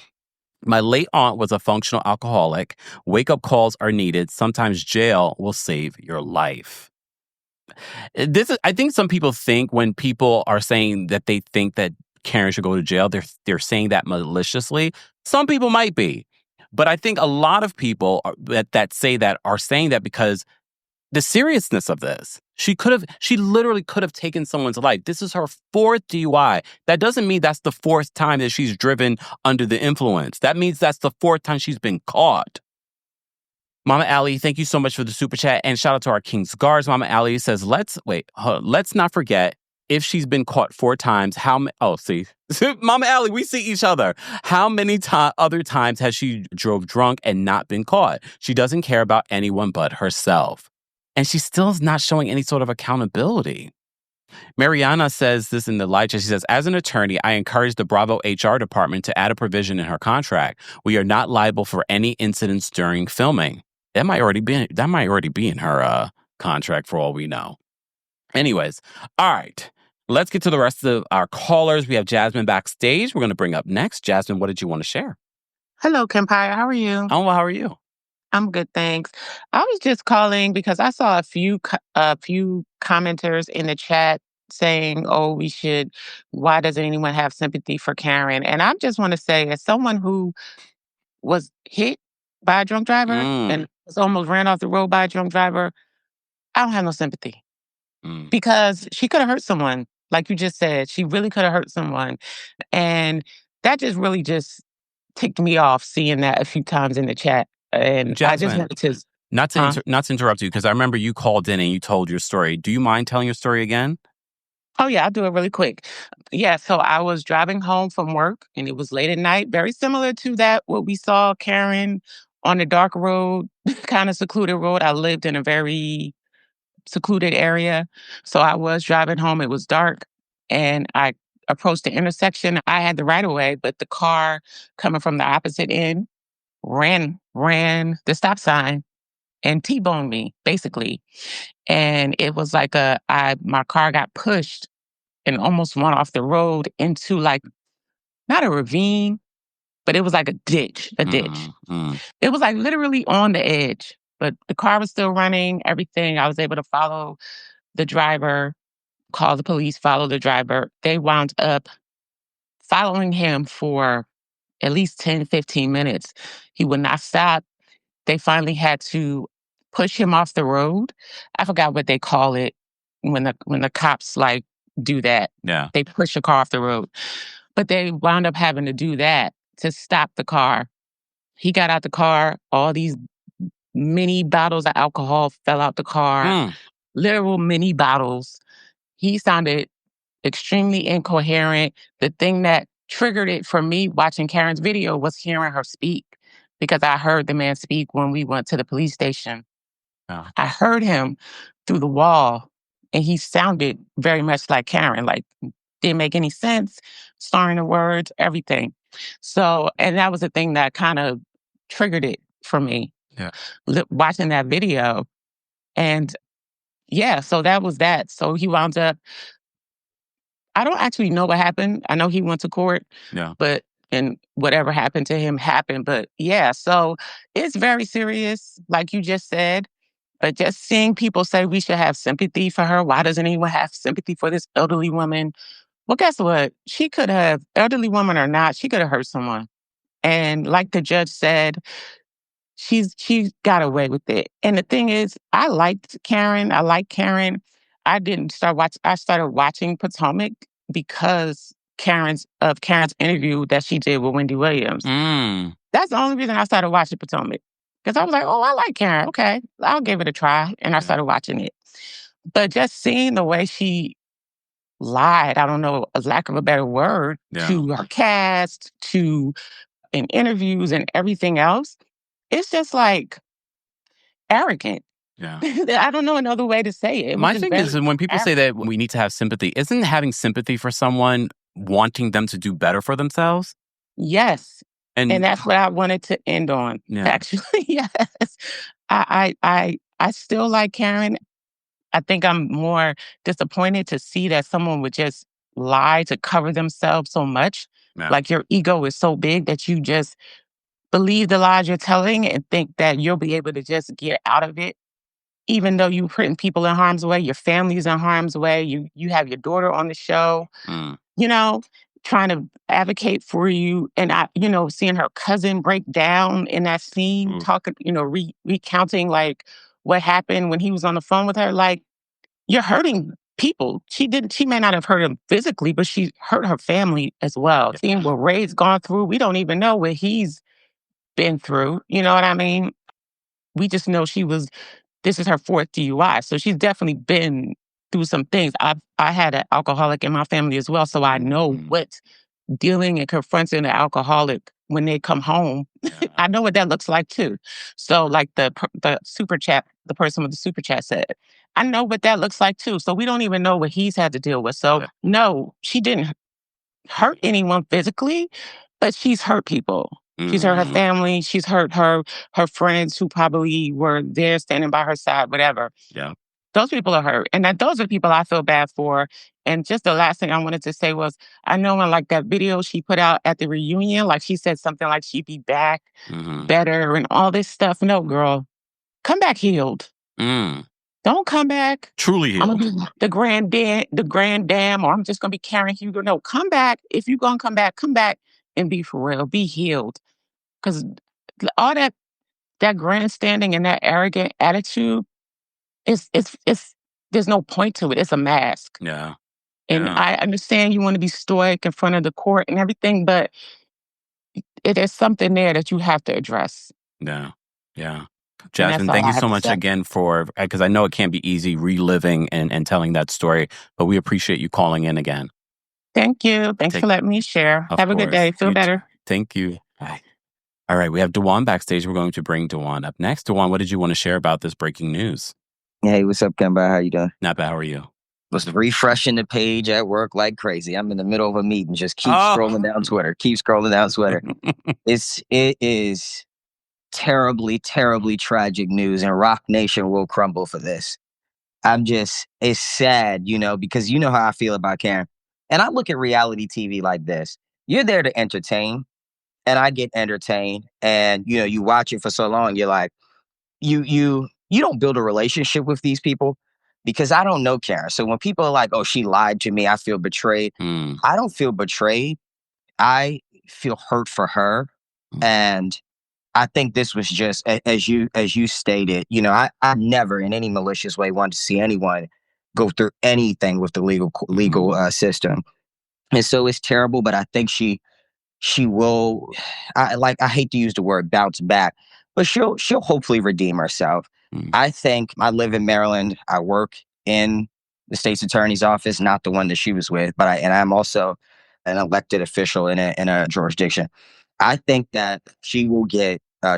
My late aunt was a functional alcoholic. Wake-up calls are needed. Sometimes jail will save your life. I think some people think when people are saying that they think that Karen should go to jail, they're saying that maliciously. Some people might be. But I think a lot of people that say that are saying that because the seriousness of this. She literally could have taken someone's life. This is her 4th DUI. That doesn't mean that's the 4th time that she's driven under the influence. That means that's the 4th time she's been caught. Mama Allie, thank you so much for the super chat. And shout out to our King's Guards. Mama Allie says, let's not forget, if she's been caught 4 times, see, Mama Allie, we see each other. How many other times has she drove drunk and not been caught? She doesn't care about anyone but herself. And she still is not showing any sort of accountability. Mariana says this in the live chat. She says, as an attorney, I encourage the Bravo HR department to add a provision in her contract. We are not liable for any incidents during filming. That might already be in her contract for all we know. Anyways, all right. Let's get to the rest of our callers. We have Jasmine backstage. We're going to bring up next. Jasmine, what did you want to share? Hello, Kempire. How are you? Oh, well, how are you? I'm good, thanks. I was just calling because I saw a few commenters in the chat saying, "Oh, why doesn't anyone have sympathy for Karen?" And I just want to say, as someone who was hit by a drunk driver and was almost ran off the road by a drunk driver, I don't have no sympathy because she could have hurt someone. Like you just said, she really could have hurt someone. And that just really ticked me off seeing that a few times in the chat. And I just Jasmine, wanted to... not to interrupt you, because I remember you called in and you told your story. Do you mind telling your story again? Oh, yeah, I'll do it really quick. Yeah, so I was driving home from work, and it was late at night, very similar to that, what we saw Karen on the dark road, kind of secluded road. I lived in a very secluded area. So I was driving home. It was dark, and I approached the intersection. I had the right of way, but the car coming from the opposite end ran the stop sign and T-boned me, basically. And it was like my car got pushed and almost went off the road into like, not a ravine, but it was like a ditch. It was like literally on the edge, but the car was still running, everything. I was able to follow the driver, call the police, follow the driver. They wound up following him for at least 10, 15 minutes. He would not stop. They finally had to push him off the road. I forgot what they call it when the cops like do that. Yeah. They push a car off the road. But they wound up having to do that to stop the car. He got out the car. All these mini bottles of alcohol fell out the car. Literal mini bottles. He sounded extremely incoherent. The thing that triggered it for me watching Karen's video was hearing her speak, because I heard the man speak when we went to the police station. I heard him through the wall, and he sounded very much like Karen, like didn't make any sense, slurring the words, everything. So, and that was the thing that kind of triggered it for me. Yeah. Watching that video. And yeah, so that was that. So he wound up, I don't actually know what happened. I know he went to court. Yeah. And whatever happened to him happened. But yeah, so it's very serious, like you just said. But just seeing people say we should have sympathy for her. Why doesn't anyone have sympathy for this elderly woman? Well, guess what? She could have, elderly woman or not, she could have hurt someone. And like the judge said, she got away with it. And the thing is, I liked Karen. I like Karen. I started watching Potomac because Karen's interview that she did with Wendy Williams. That's the only reason I started watching Potomac. Because I was like, oh, I like Karen. Okay, I'll give it a try. And I started watching it. But just seeing the way she lied, I don't know, a lack of a better word, to her cast, to in interviews and everything else, it's just like arrogant. Yeah. I don't know another way to say it. My thing is, when people say that we need to have sympathy, isn't having sympathy for someone wanting them to do better for themselves? Yes. And that's what I wanted to end on. Yeah. Actually, yes. I still like Karen. I think I'm more disappointed to see that someone would just lie to cover themselves so much. Yeah. Like your ego is so big that you just believe the lies you're telling and think that you'll be able to just get out of it. Even though you're putting people in harm's way, your family's in harm's way, you have your daughter on the show, trying to advocate for you. And seeing her cousin break down in that scene, talking, recounting like what happened when he was on the phone with her. Like, you're hurting people. She may not have hurt him physically, but she hurt her family as well. Seeing what Ray's gone through, we don't even know what he's been through. You know what I mean? We just know this is her 4th DUI. So she's definitely been through some things. I had an alcoholic in my family as well. So I know what dealing and confronting an alcoholic when they come home, I know what that looks like too. So like the super chat, the person with the super chat said, I know what that looks like too. So we don't even know what he's had to deal with. So no, she didn't hurt anyone physically, but she's hurt people. She's hurt her family. She's hurt her friends who probably were there standing by her side, whatever. Yeah. Those people are hurt. And those are people I feel bad for. And just the last thing I wanted to say was, I know in like that video she put out at the reunion, like she said something like she'd be back better and all this stuff. No, girl, come back healed. Don't come back truly healed. I'm gonna be the grand dam, or I'm just gonna be Karen Hugo. No, come back. If you're gonna come back and be for real, be healed. Because all that grandstanding and that arrogant attitude, it's there's no point to it. It's a mask. Yeah. And I understand you want to be stoic in front of the court and everything, but there's something there that you have to address. Yeah. And Jasmine, that's all thank I you have so to much say. again because I know it can't be easy reliving and telling that story, but we appreciate you calling in again. Thank you. Thanks for letting me share. Of Have a good course. day. Feel You too. better. Thank you. Bye. All right, we have Dewan backstage. We're going to bring Dewan up next. Dewan, what did you want to share about this breaking news? Hey, what's up, Kempire? How you doing? Not bad. How are you? Was refreshing the page at work like crazy. I'm in the middle of a meeting. Just keep scrolling down Twitter. It is terribly, terribly tragic news, and Rock Nation will crumble for this. It's sad, because you know how I feel about Karen. And I look at reality TV like this. You're there to entertain, and I get entertained. And, you watch it for so long, you're like, you don't build a relationship with these people because I don't know Karen. So when people are like, oh, she lied to me, I feel betrayed. I don't feel betrayed. I feel hurt for her. And I think this was just as you stated, I never in any malicious way want to see anyone go through anything with the legal system. And so it's terrible, but I think she will, I hate to use the word bounce back, but she'll hopefully redeem herself. I think I live in Maryland. I work in the state's attorney's office, not the one that she was with, and I'm also an elected official in a jurisdiction. I think that she will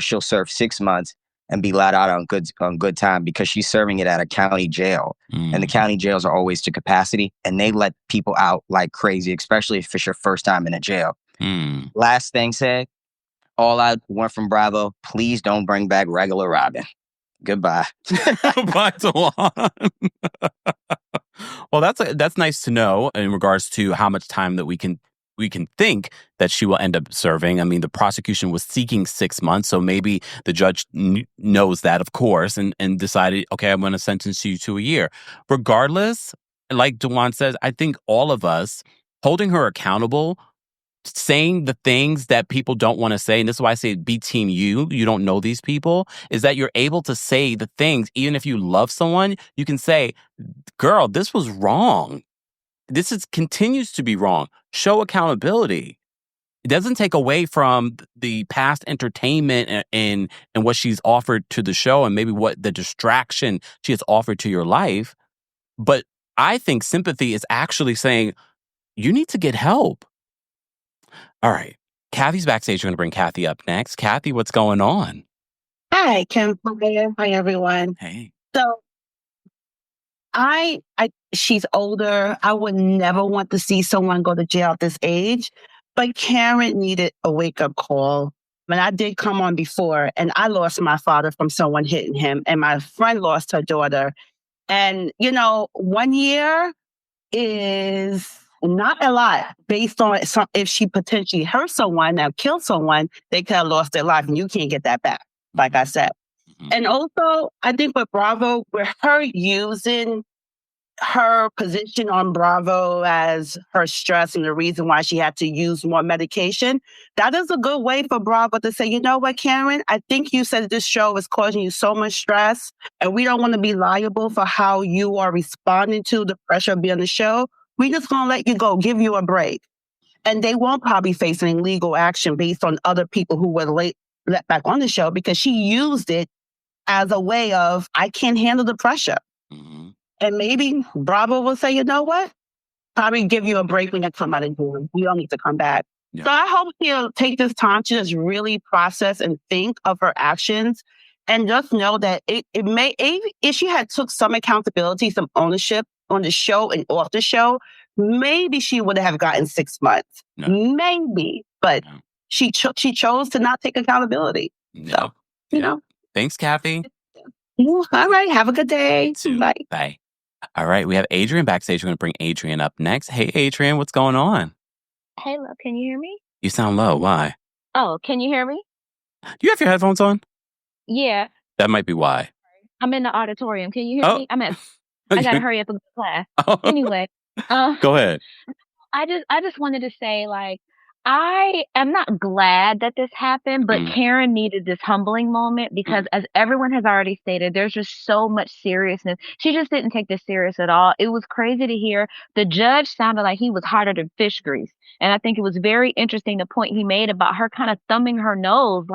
she'll serve 6 months and be let out on good time because she's serving it at a county jail. And the county jails are always to capacity, and they let people out like crazy, especially if it's your first time in a jail. Last thing said, all I want from Bravo, please don't bring back regular Robin. Goodbye. Bye, Dewan. Well, that's nice to know in regards to how much time that we can think that she will end up serving. I mean, the prosecution was seeking 6 months, so maybe the judge knows that, of course, and decided, okay, I'm going to sentence you to a year. Regardless, like Dewan says, I think all of us holding her accountable, saying the things that people don't want to say, and this is why I say be team you don't know these people, is that you're able to say the things, even if you love someone, you can say, girl, this was wrong. This continues to be wrong. Show accountability. It doesn't take away from the past entertainment and what she's offered to the show and maybe what the distraction she has offered to your life. But I think sympathy is actually saying, you need to get help. All right. Kathy's backstage. We're going to bring Kathy up next. Kathy, what's going on? Hi, Kempire. Hi, everyone. Hey. So she's older. I would never want to see someone go to jail at this age, but Karen needed a wake-up call. When I did come on before, and I lost my father from someone hitting him, and my friend lost her daughter. And, 1 year is not a lot based on if she potentially hurt someone or killed someone, they could have lost their life and you can't get that back, like I said. And also, I think with Bravo, with her using her position on Bravo as her stress and the reason why she had to use more medication, that is a good way for Bravo to say, you know what, Karen, I think you said this show is causing you so much stress and we don't want to be liable for how you are responding to the pressure of being on the show. We just going to let you go, give you a break. And they won't probably face any legal action based on other people who were let back on the show because she used it as a way of, I can't handle the pressure. And maybe Bravo will say, you know what? Probably give you a break when you come out of jail. You don't need to come back. Yeah. So I hope she'll take this time to just really process and think of her actions and just know that it may, if she had took some accountability, some ownership on the show and off the show, maybe she would have gotten 6 months. No. Maybe. But she chose to not take accountability. No. So, Thanks, Kathy. All right. Have a good day. Bye. Bye. All right. We have Adrian backstage. We're going to bring Adrian up next. Hey, Adrian, what's going on? Hey, love. Can you hear me? You sound low. Why? Oh, can you hear me? Do you have your headphones on? Yeah. That might be why. I'm in the auditorium. Can you hear me? I got to hurry up and go to class. Anyway. Go ahead. I just wanted to say, like, I am not glad that this happened, but Karen needed this humbling moment because, as everyone has already stated, there's just so much seriousness. She just didn't take this serious at all. It was crazy to hear. The judge sounded like he was hotter than fish grease. And I think it was very interesting the point he made about her kind of thumbing her nose.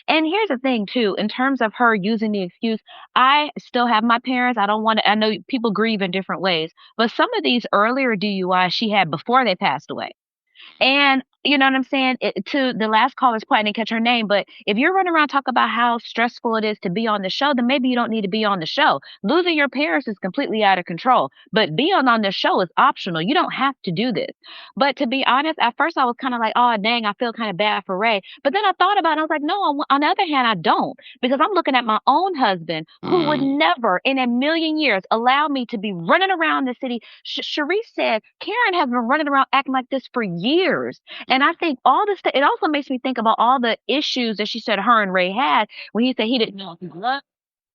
And here's the thing, too, in terms of her using the excuse, I still have my parents. I know people grieve in different ways, but some of these earlier DUIs she had before they passed away. And you know what I'm saying? To the last caller's point, I didn't catch her name, but if you're running around talking about how stressful it is to be on the show, then maybe you don't need to be on the show. Losing your parents is completely out of control, but being on the show is optional. You don't have to do this. But to be honest, at first I was kind of like, oh, dang, I feel kind of bad for Ray. But then I thought about it. I was like, no, on the other hand, I don't, because I'm looking at my own husband who would never in a million years allow me to be running around the city. Sharice said Karen has been running around acting like this for years. And I think all this, it also makes me think about all the issues that she said her and Ray had when he said he didn't know if he loved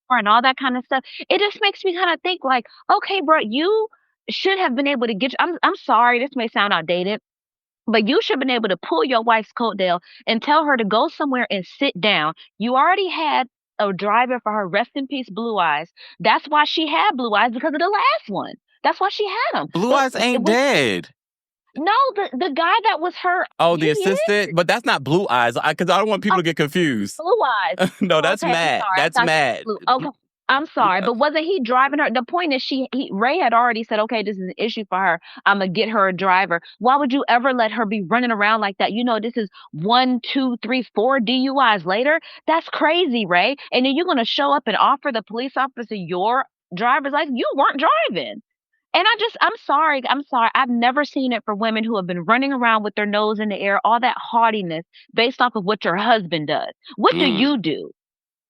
her and all that kind of stuff. It just makes me kind of think like, okay, bro, you should have been able to I'm sorry, this may sound outdated, but you should have been able to pull your wife's coattail and tell her to go somewhere and sit down. You already had a driver for her, rest in peace, Blue Eyes. That's why she had Blue Eyes, because of the last one. That's why she had him. Blue Eyes ain't dead. No, the guy that was her. Oh, the assistant? But that's not Blue Eyes, because I don't want people to get confused. Blue Eyes. No, that's Matt. That's Matt. Okay. I'm sorry, but wasn't he driving her? The point is, Ray had already said, okay, this is an issue for her. I'm going to get her a driver. Why would you ever let her be running around like that? You know, this is 1, 2, 3, 4 DUIs later. That's crazy, Ray. And then you're going to show up and offer the police officer your driver's license. You weren't driving. And I'm sorry. I've never seen it for women who have been running around with their nose in the air, all that haughtiness based off of what your husband does. What do you do?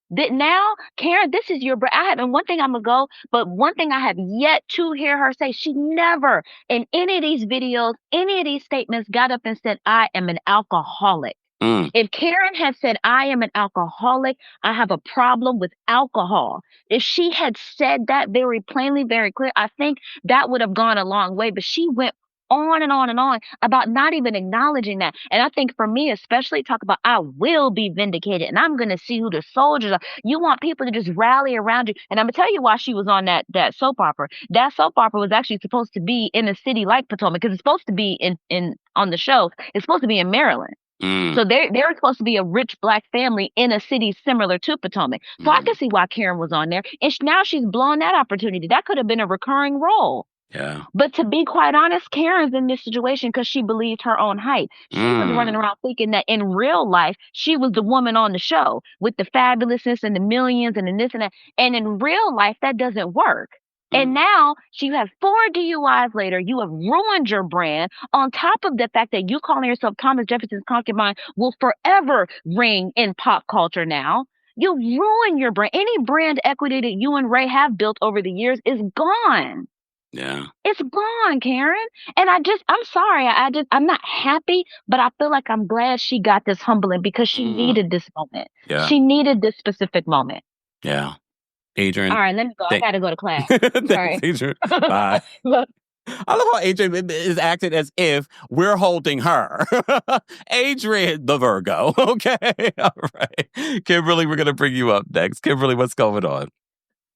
That now, Karen, this is your and one thing I'm gonna go, but one thing I have yet to hear her say, she never in any of these videos, any of these statements got up and said, I am an alcoholic. If Karen had said, I am an alcoholic, I have a problem with alcohol. If she had said that very plainly, very clear, I think that would have gone a long way. But she went on and on and on about not even acknowledging that. And I think for me, especially, talk about I will be vindicated and I'm going to see who the soldiers are. You want people to just rally around you. And I'm going to tell you why she was on that soap opera. That soap opera was actually supposed to be in a city like Potomac, because it's supposed to be on the show. It's supposed to be in Maryland. So they're supposed to be a rich Black family in a city similar to Potomac. So I can see why Karen was on there. And now she's blown that opportunity. That could have been a recurring role. Yeah. But to be quite honest, Karen's in this situation because she believed her own hype. She was running around thinking that in real life, she was the woman on the show with the fabulousness and the millions and the this and that. And in real life, that doesn't work. And now you have 4 DUIs later. You have ruined your brand on top of the fact that you calling yourself Thomas Jefferson's concubine will forever ring in pop culture now. You ruin your brand. Any brand equity that you and Ray have built over the years is gone. Yeah. It's gone, Karen. And I'm sorry. I'm not happy, but I feel like I'm glad she got this humbling because she needed this moment. Yeah. She needed this specific moment. Yeah. Adrian. All right, let me go. I got to go to class. Sorry. Adrian. Bye. I love how Adrian is acting as if we're holding her. Adrian, the Virgo. Okay. All right. Kimberly, we're going to bring you up next. Kimberly, what's going on?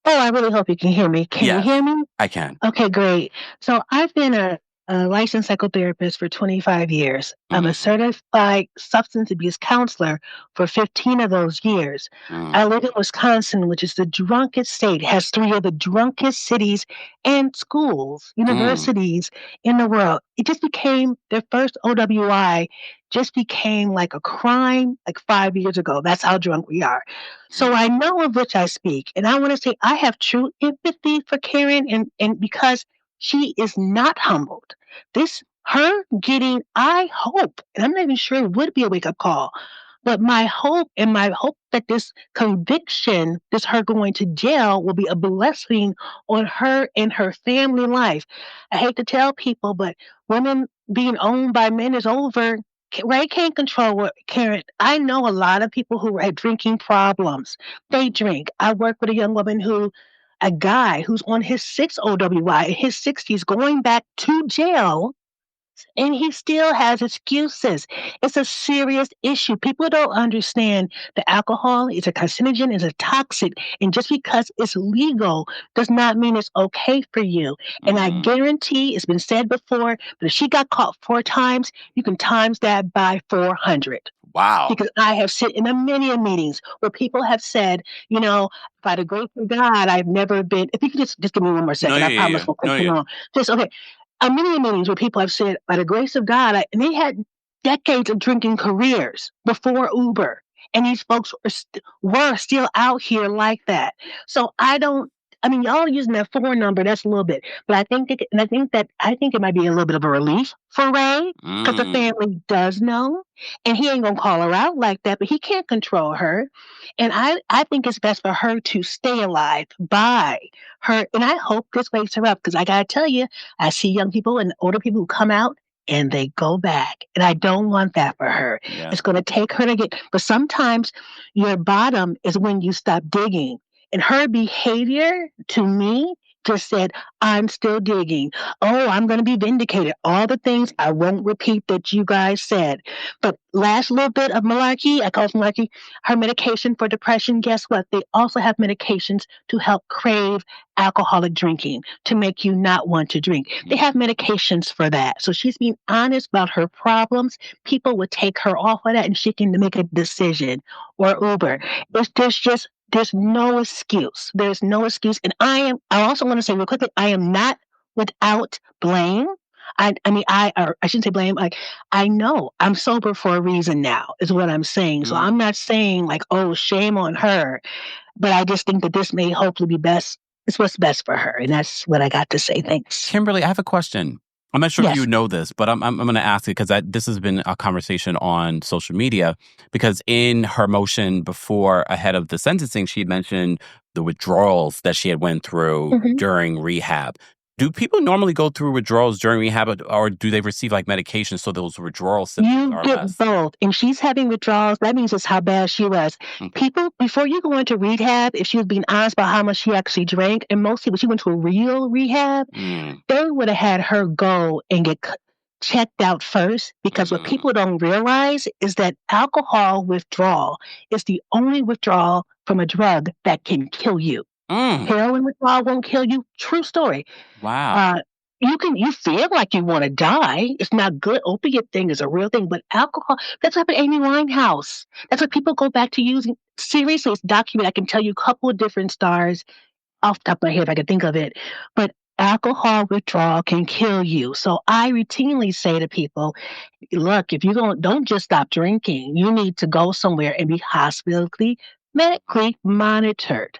Oh, I really hope you can hear me. Can you hear me? I can. Okay, great. So I've been a licensed psychotherapist for 25 years. I'm a certified substance abuse counselor for 15 of those years. I live in Wisconsin, which is the drunkest state. It has 3 of the drunkest cities and schools, universities in the world. It just became, their first OWI just became like a crime like 5 years ago. That's how drunk we are. So I know of which I speak. And I want to say I have true empathy for Karen and because she is not humbled. Her getting, I hope, and I'm not even sure it would be a wake-up call, but my hope that this conviction, her going to jail, will be a blessing on her and her family life. I hate to tell people, but women being owned by men is over. Ray can't control what Karen. I know a lot of people who have drinking problems. They drink. I work with a guy who's on his 6th OWI in his 60s, going back to jail and he still has excuses. It's a serious issue. People don't understand that alcohol is a carcinogen, is a toxic, and just because it's legal does not mean it's okay for you. And I guarantee it's been said before, but if she got caught 4 times, you can times that by 400. Wow. Because I have sit in many meetings where people have said, by the grace of God, I've never been. If you could just give me one more second, I promise we'll continue on. Just okay. Many meetings where people have said, by the grace of God, and they had decades of drinking careers before Uber, and these folks were still out here like that. So y'all using that 4 number, that's a little bit, but I think it might be a little bit of a relief for Ray because the family does know, and he ain't gonna call her out like that, but he can't control her, and I think it's best for her to stay alive by her, and I hope this wakes her up because I gotta tell you, I see young people and older people who come out and they go back, and I don't want that for her. Yeah. It's gonna take her to but sometimes your bottom is when you stop digging. And her behavior to me just said, I'm still digging. Oh, I'm going to be vindicated. All the things I won't repeat that you guys said. But last little bit of malarkey, I call it malarkey, her medication for depression, guess what? They also have medications to help crave alcoholic drinking, to make you not want to drink. They have medications for that. So she's being honest about her problems. People would take her off of that and she can make a decision or Uber. There's no excuse. There's no excuse. And I also want to say real quickly, I am not without blame. I shouldn't say blame. Like, I know I'm sober for a reason now, is what I'm saying. So I'm not saying like, oh, shame on her. But I just think that this may hopefully be best. It's what's best for her. And that's what I got to say. Thanks. Kimberly, I have a question. I'm not sure if you know this, but I'm going to ask it because this has been a conversation on social media. Because in her motion ahead of the sentencing, she mentioned the withdrawals that she had went through during rehab. Do people normally go through withdrawals during rehab, or do they receive like medication so those withdrawal symptoms are less? You get both. And she's having withdrawals. That means it's how bad she was. People, before you go into rehab, if she was being honest about how much she actually drank, and mostly when she went to a real rehab, they would have had her go and get checked out first, because what people don't realize is that alcohol withdrawal is the only withdrawal from a drug that can kill you. Heroin withdrawal won't kill you. True story. Wow. You feel like you want to die. It's not good. Opiate thing is a real thing, but alcohol, that's what happened to Amy Winehouse. That's what people go back to using. Seriously, it's documented. I can tell you a couple of different stars off the top of my head if I can think of it. But alcohol withdrawal can kill you. So I routinely say to people, look, if you don't just stop drinking. You need to go somewhere and be medically monitored.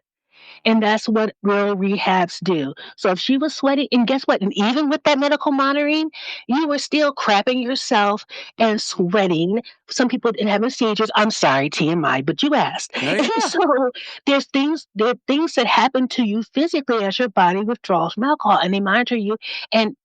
And that's what real rehabs do. So if she was sweating, and guess what? And even with that medical monitoring, you were still crapping yourself and sweating. Some people didn't have seizures. I'm sorry, TMI, but you asked. Yeah. So there are things that happen to you physically as your body withdraws from alcohol, and they monitor you. And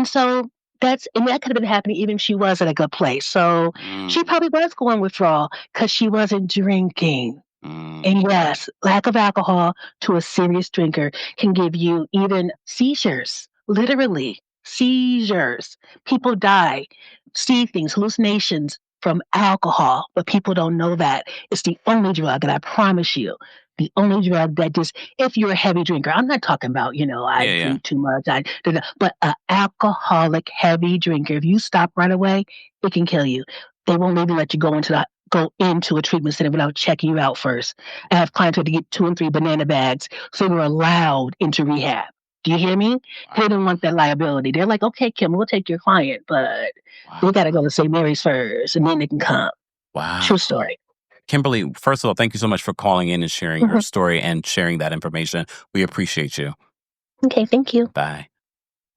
so that could have been happening even if she was at a good place. So she probably was going withdrawal because she wasn't drinking. And yes, lack of alcohol to a serious drinker can give you even seizures, literally seizures. People die, see things, hallucinations from alcohol, but people don't know that. It's the only drug, and I promise you, the only drug that if you're a heavy drinker, I'm not talking about, I drink too much, but an alcoholic heavy drinker, if you stop right away, it can kill you. They won't even let you go into a treatment center without checking you out first. I have clients who have to get 2 and 3 banana bags so they're allowed into rehab. Do you hear me? They don't want that liability. They're like, okay, Kim, we'll take your client, but they got to go to St. Mary's first, and then they can come. Wow. True story. Kimberly, first of all, thank you so much for calling in and sharing your story and sharing that information. We appreciate you. Okay, thank you. Bye.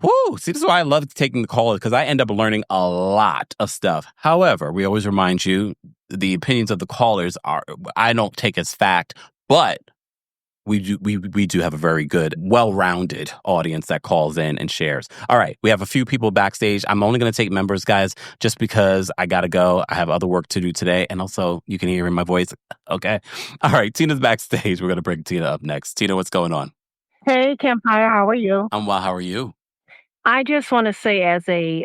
Woo! See, this is why I love taking the call, because I end up learning a lot of stuff. However, we always remind you, the opinions of the callers I don't take as fact, but we do have a very good, well-rounded audience that calls in and shares. All right, we have a few people backstage. I'm only going to take members, guys, just because I got to go. I have other work to do today, and also you can hear in my voice. Okay. All right, Tina's backstage. We're going to bring Tina up next. Tina, what's going on? Hey, Kempire, how are you? I'm well. How are you? I just want to say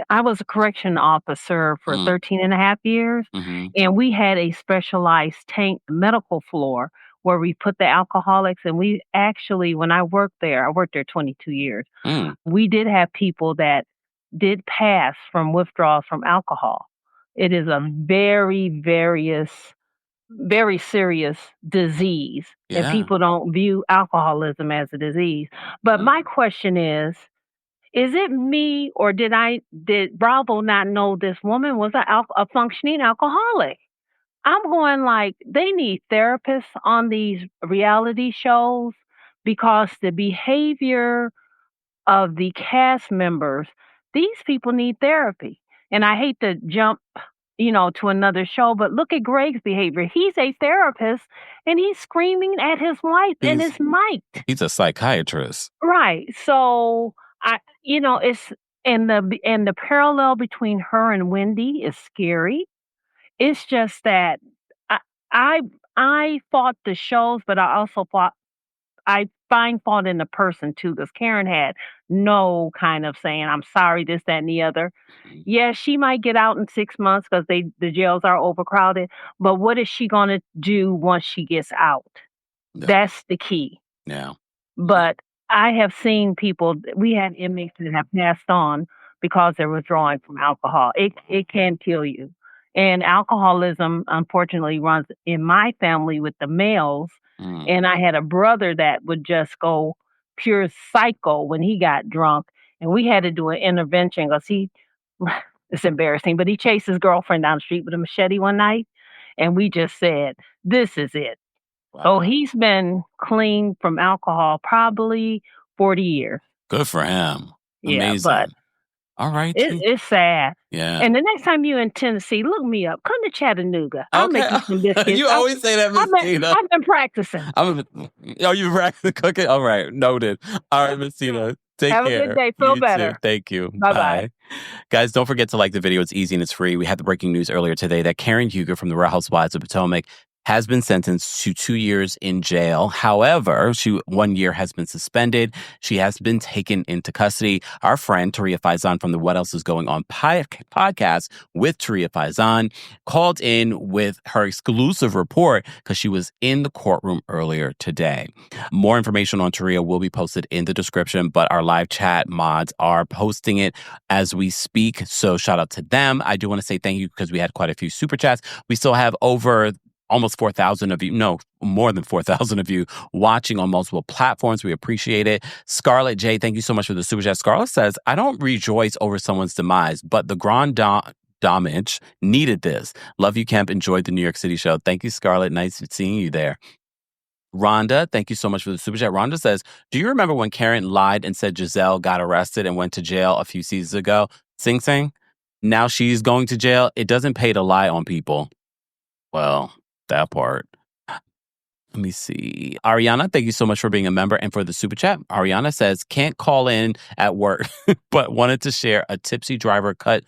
I was a correction officer for 13 and a half years, and we had a specialized tank medical floor where we put the alcoholics, and we actually, when I worked there, I worked there 22 years, we did have people that did pass from withdrawals from alcohol. It is a very serious disease, and people don't view alcoholism as a disease. But my question is it me or did Bravo not know this woman was a functioning alcoholic? I'm going like they need therapists on these reality shows because the behavior of the cast members, these people need therapy. And I hate to jump, to another show, but look at Greg's behavior. He's a therapist and he's screaming at his wife and his mic. He's a psychiatrist. Right. So it's and the parallel between her and Wendy is scary. It's just that I I, I fought the shows, but I find fault in the person too, because Karen had no kind of saying, I'm sorry, this, that, and the other. Yeah, she might get out in 6 months because the jails are overcrowded. But what is she gonna do once she gets out? Yeah. That's the key. Yeah. But I have seen we had inmates that have passed on because they're withdrawing from alcohol. It can kill you. And alcoholism, unfortunately, runs in my family with the males. And I had a brother that would just go pure psycho when he got drunk. And we had to do an intervention because it's embarrassing, but he chased his girlfriend down the street with a machete one night. And we just said, this is it. Wow. Oh, he's been clean from alcohol probably 40 years. Good for him. Yeah, Amazing. but all right. it's sad. Yeah. And the next time you're in Tennessee, look me up. Come to Chattanooga. I'll make you some biscuits. You always say that, Miss Tina. I've been practicing. You've practicing cooking? All right. Noted. All right, Miss Tina. Take care. Have a good day. Feel You better. too. Thank you. Bye-bye. Guys, don't forget to like the video. It's easy and it's free. We had the breaking news earlier today that Karen Huger from the Real Housewives of Potomac has been sentenced to 2 years in jail. However, 1 year has been suspended. She has been taken into custody. Our friend Taria Faison from the What Else Is Going On podcast with Taria Faison called in with her exclusive report because she was in the courtroom earlier today. More information on Taria will be posted in the description, but our live chat mods are posting it as we speak. So shout out to them. I do want to say thank you because we had quite a few super chats. We still have almost 4,000 of you, no, more than 4,000 of you watching on multiple platforms. We appreciate it. Scarlett J, thank you so much for the super chat. Scarlett says, I don't rejoice over someone's demise, but the grand damage needed this. Love you, Kemp. Enjoyed the New York City show. Thank you, Scarlett. Nice seeing you there. Rhonda, thank you so much for the super chat. Rhonda says, do you remember when Karen lied and said Giselle got arrested and went to jail a few seasons ago? Sing Sing. Now she's going to jail. It doesn't pay to lie on people. Well, that part. Let me see. Ariana, thank you so much for being a member and for the super chat. Ariana says, can't call in at work, but wanted to share a tipsy driver cut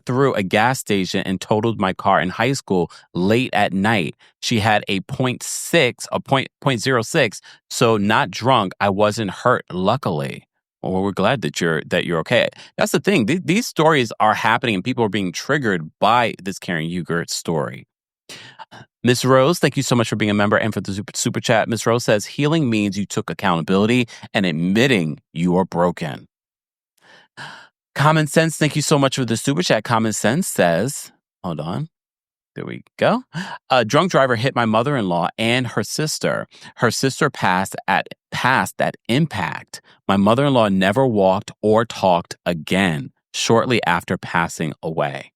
through a gas station and totaled my car in high school late at night. She had a 0.06, so not drunk. I wasn't hurt, luckily. Well, we're glad that you're okay. That's the thing. These stories are happening and people are being triggered by this Karen Huger story. Miss Rose, thank you so much for being a member and for the super chat. Miss Rose says, healing means you took accountability and admitting you are broken. Common Sense, thank you so much for the super chat. Common Sense says, hold on. There we go. A drunk driver hit my mother-in-law and her sister. Her sister passed at impact. My mother-in-law never walked or talked again shortly after passing away.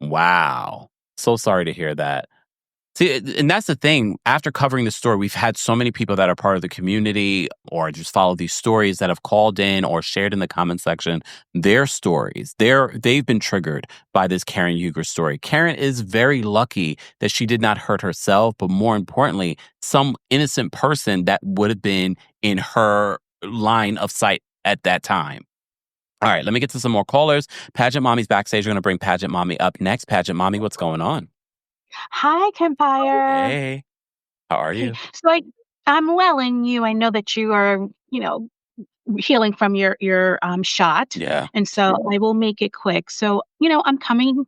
Wow. So sorry to hear that. See, and that's the thing. After covering the story, we've had so many people that are part of the community or just follow these stories that have called in or shared in the comment section their stories. They've been triggered by this Karen Huger story. Karen is very lucky that she did not hurt herself, but more importantly, some innocent person that would have been in her line of sight at that time. All right, let me get to some more callers. Pageant Mommy's backstage. We're going to bring Pageant Mommy up next. Pageant Mommy, what's going on? Hi, Kempire. Hey, how are you? So I'm well, and you. I know that you are, healing from your shot. Yeah. And so I will make it quick. So, I'm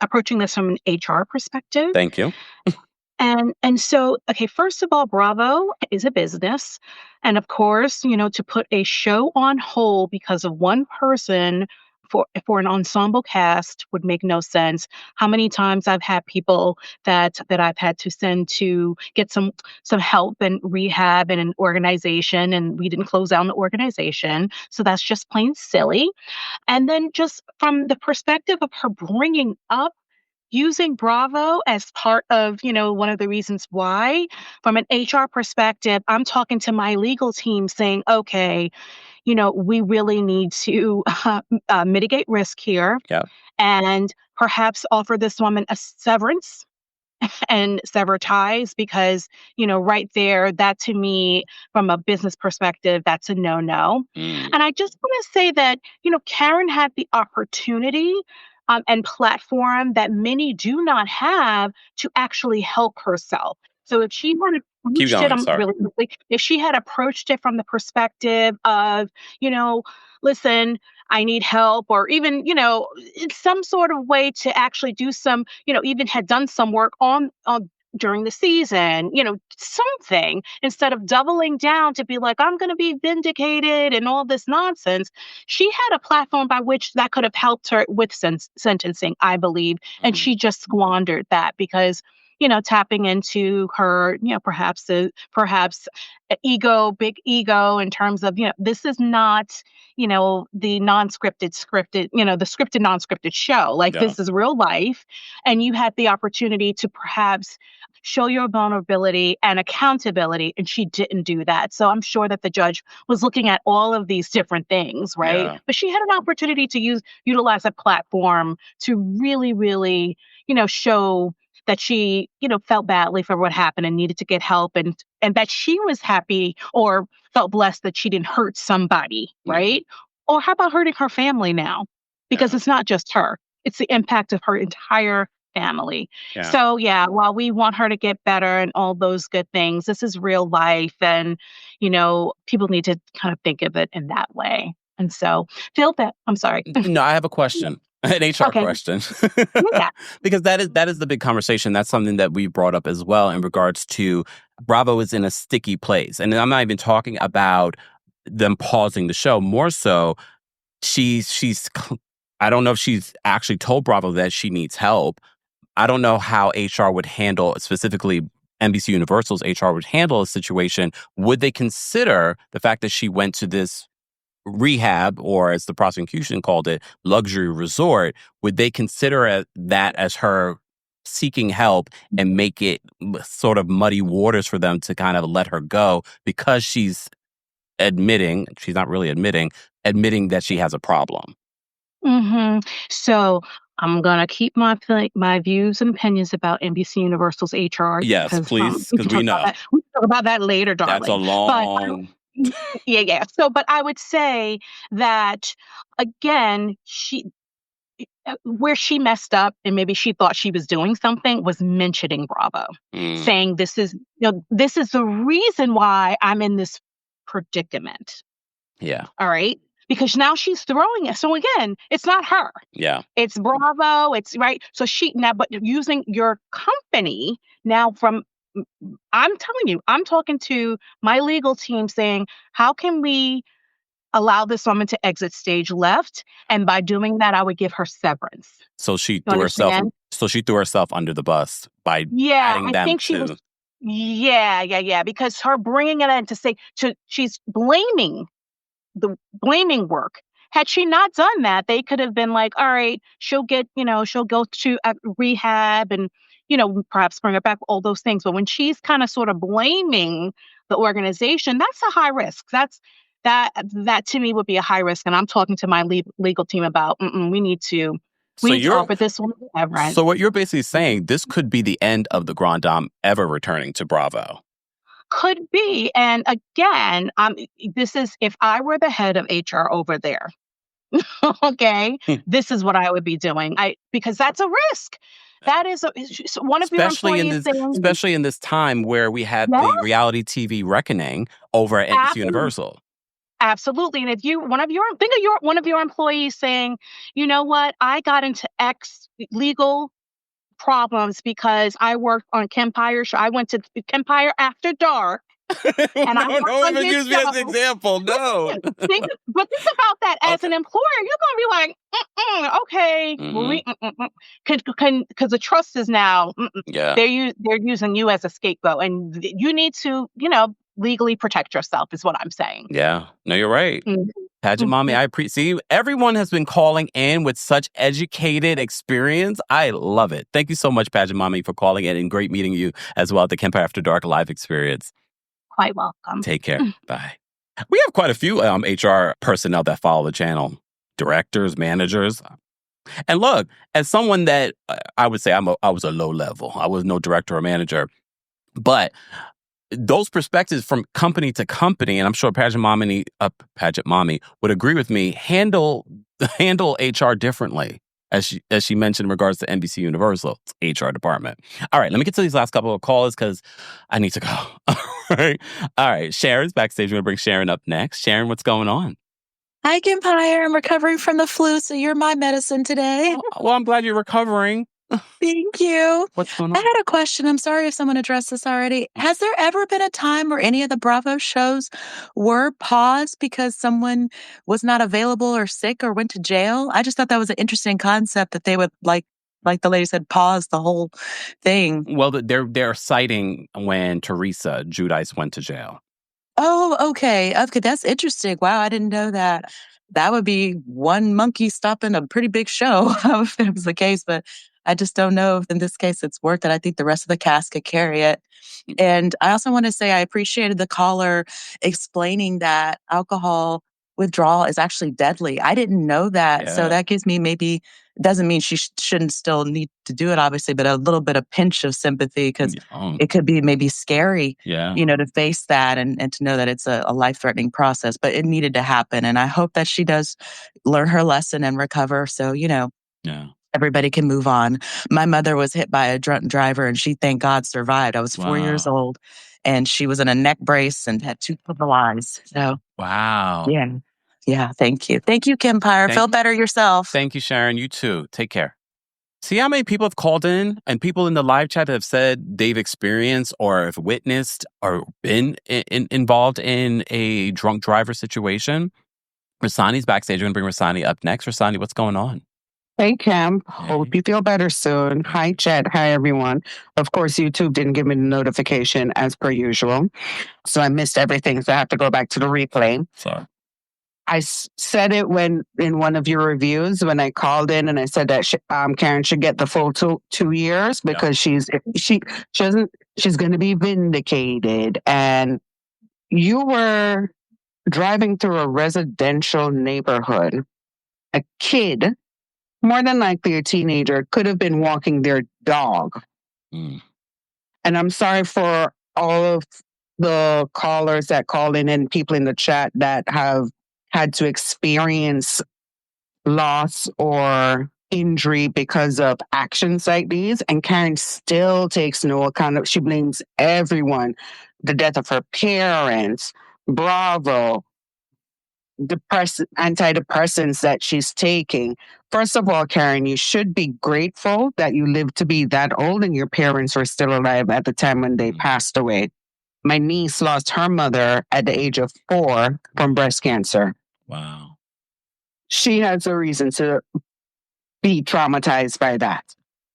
approaching this from an HR perspective. Thank you. And so, okay, first of all, Bravo is a business. And of course, to put a show on hold because of one person for an ensemble cast would make no sense. How many times I've had people that I've had to send to get some help and rehab in an organization, and we didn't close down the organization. So that's just plain silly. And then just from the perspective of her bringing up using Bravo as part of, one of the reasons why, from an HR perspective, I'm talking to my legal team saying, okay, we really need to mitigate risk here Yeah. and perhaps offer this woman a severance and sever ties because, right there, that to me, from a business perspective, that's a no-no. And I just want to say that, Karen had the opportunity and platform that many do not have to actually help herself. So if she had approached really quickly, if she had approached it from the perspective of, listen, I need help, or even, in some sort of way to actually do some, even had done some work on during the season, something, instead of doubling down to be like, I'm going to be vindicated and all this nonsense. She had a platform by which that could have helped her with sentencing, I believe. And she just squandered that because, tapping into her, perhaps big ego in terms of, this is not, the scripted, the scripted, non-scripted show. Like, this is real life. And you had the opportunity to perhaps show your vulnerability and accountability, and she didn't do that. So I'm sure that the judge was looking at all of these different things, right? Yeah. But she had an opportunity to utilize a platform to really, really, show that she, felt badly for what happened and needed to get help, and that she was happy or felt blessed that she didn't hurt somebody, right? Or how about hurting her family now? Because it's not just her. It's the impact of her entire family. Yeah. So while we want her to get better and all those good things, this is real life, and people need to kind of think of it in that way. And so, Phil, I'm sorry. No, I have a question. An HR question. Yeah. Because that is the big conversation. That's something that we brought up as well in regards to Bravo is in a sticky place. And I'm not even talking about them pausing the show. More so, she's I don't know if she's actually told Bravo that she needs help. I don't know how HR would handle, specifically NBC Universal's HR would handle a situation. Would they consider the fact that she went to this rehab, or as the prosecution called it, luxury resort? Would they consider that as her seeking help and make it sort of muddy waters for them to kind of let her go because she's not really admitting that she has a problem? So I'm gonna keep my views and opinions about NBC Universal's HR. Yes, please, because we know. We can talk about that later, darling. That's a long... Yeah. So, but I would say that, again, where she messed up and maybe she thought she was doing something was mentioning Bravo, saying this is the reason why I'm in this predicament. Yeah. All right. Because now she's throwing it. So again, it's not her. Yeah. It's Bravo. It's right. So but using your company now I'm telling you, I'm talking to my legal team saying, how can we allow this woman to exit stage left? And by doing that, I would give her severance. So she threw herself under the bus by adding them to... Yeah. Because her bringing it in to say, she's blaming work. Had she not done that, they could have been like, all right, she'll go to rehab and, perhaps bring her back, all those things. But when she's kind of sort of blaming the organization, that's a high risk. That to me would be a high risk. And I'm talking to my legal team about, we need to offer this one. So what you're basically saying, this could be the end of the Grand Dame ever returning to Bravo. Could be. And again, this is, if I were the head of HR over there, okay, this is what I would be doing. Because that's a risk. That is one of your employees especially in this time where we had the reality TV reckoning over at NBC Universal. Absolutely. And if one of your employees saying, you know what, I got into X legal problems because I worked on Kempire show. I went to Kempire After Dark. And I worked on even his use me as an show. example. No. Think about that as an employer. You're going to be like, okay, because the trust is now, Yeah. they're using you as a scapegoat, and you need to, legally protect yourself is what I'm saying. Yeah. No, you're right. Mhm. Pageant Mommy, I appreciate. See, everyone has been calling in with such educated experience. I love it. Thank you so much, Pageant Mommy, for calling in, and great meeting you as well at the Kempire After Dark live experience. Quite welcome. Take care. Bye. We have quite a few HR personnel that follow the channel. Directors, managers. And look, as someone that I would say I was a low level. I was no director or manager. But those perspectives from company to company, and I'm sure Pageant Mommy would agree with me, handle HR differently, as she mentioned in regards to NBC Universal's HR department. All right, let me get to these last couple of calls because I need to go. All right. Sharon's backstage. We're going to bring Sharon up next. Sharon, what's going on? Hi, Kempire. I'm recovering from the flu, so you're my medicine today. Well, I'm glad you're recovering. Thank you. What's going on? I had a question. I'm sorry if someone addressed this already. Has there ever been a time where any of the Bravo shows were paused because someone was not available or sick or went to jail? I just thought that was an interesting concept that they would, like the lady said, pause the whole thing. Well, they're citing when Teresa Giudice went to jail. Oh, okay. Okay, that's interesting. Wow, I didn't know that. That would be one monkey stopping a pretty big show if it was the case, but I just don't know if in this case it's worth it. I think the rest of the cast could carry it. And I also want to say I appreciated the caller explaining that alcohol withdrawal is actually deadly. I didn't know that. Yeah. So that gives me maybe, doesn't mean she shouldn't still need to do it, obviously, but a little bit of pinch of sympathy because it could be maybe scary, to face that and to know that it's a life-threatening process, but it needed to happen. And I hope that she does learn her lesson and recover. So, everybody can move on. My mother was hit by a drunk driver and she, thank God, survived. I was 4 years old and she was in a neck brace and had 2 purple eyes. So, wow. Yeah. Yeah. Thank you. Thank you, Kempire. Feel better yourself. Thank you, Sharon. You too. Take care. See how many people have called in and people in the live chat have said they've experienced or have witnessed or been involved in a drunk driver situation? Rasani's backstage. We're going to bring Rasani up next. Rasani, what's going on? Hey, Cam. Hope you feel better soon. Hi, Chet. Hi, everyone. Of course, YouTube didn't give me the notification as per usual. So I missed everything. So I have to go back to the replay. Sorry. I said it in one of your reviews when I called in and I said that Karen should get the full 2 years because she's going to be vindicated. And you were driving through a residential neighborhood. A kid, more than likely a teenager, could have been walking their dog. And I'm sorry for all of the callers that called in and people in the chat that have had to experience loss or injury because of actions like these. And Karen still takes no account of, she blames everyone. The death of her parents, Bravo, antidepressants that she's taking. First of all, Karen, you should be grateful that you lived to be that old and your parents were still alive at the time when they passed away. My niece lost her mother at the age of 4 from breast cancer. Wow. She has a reason to be traumatized by that.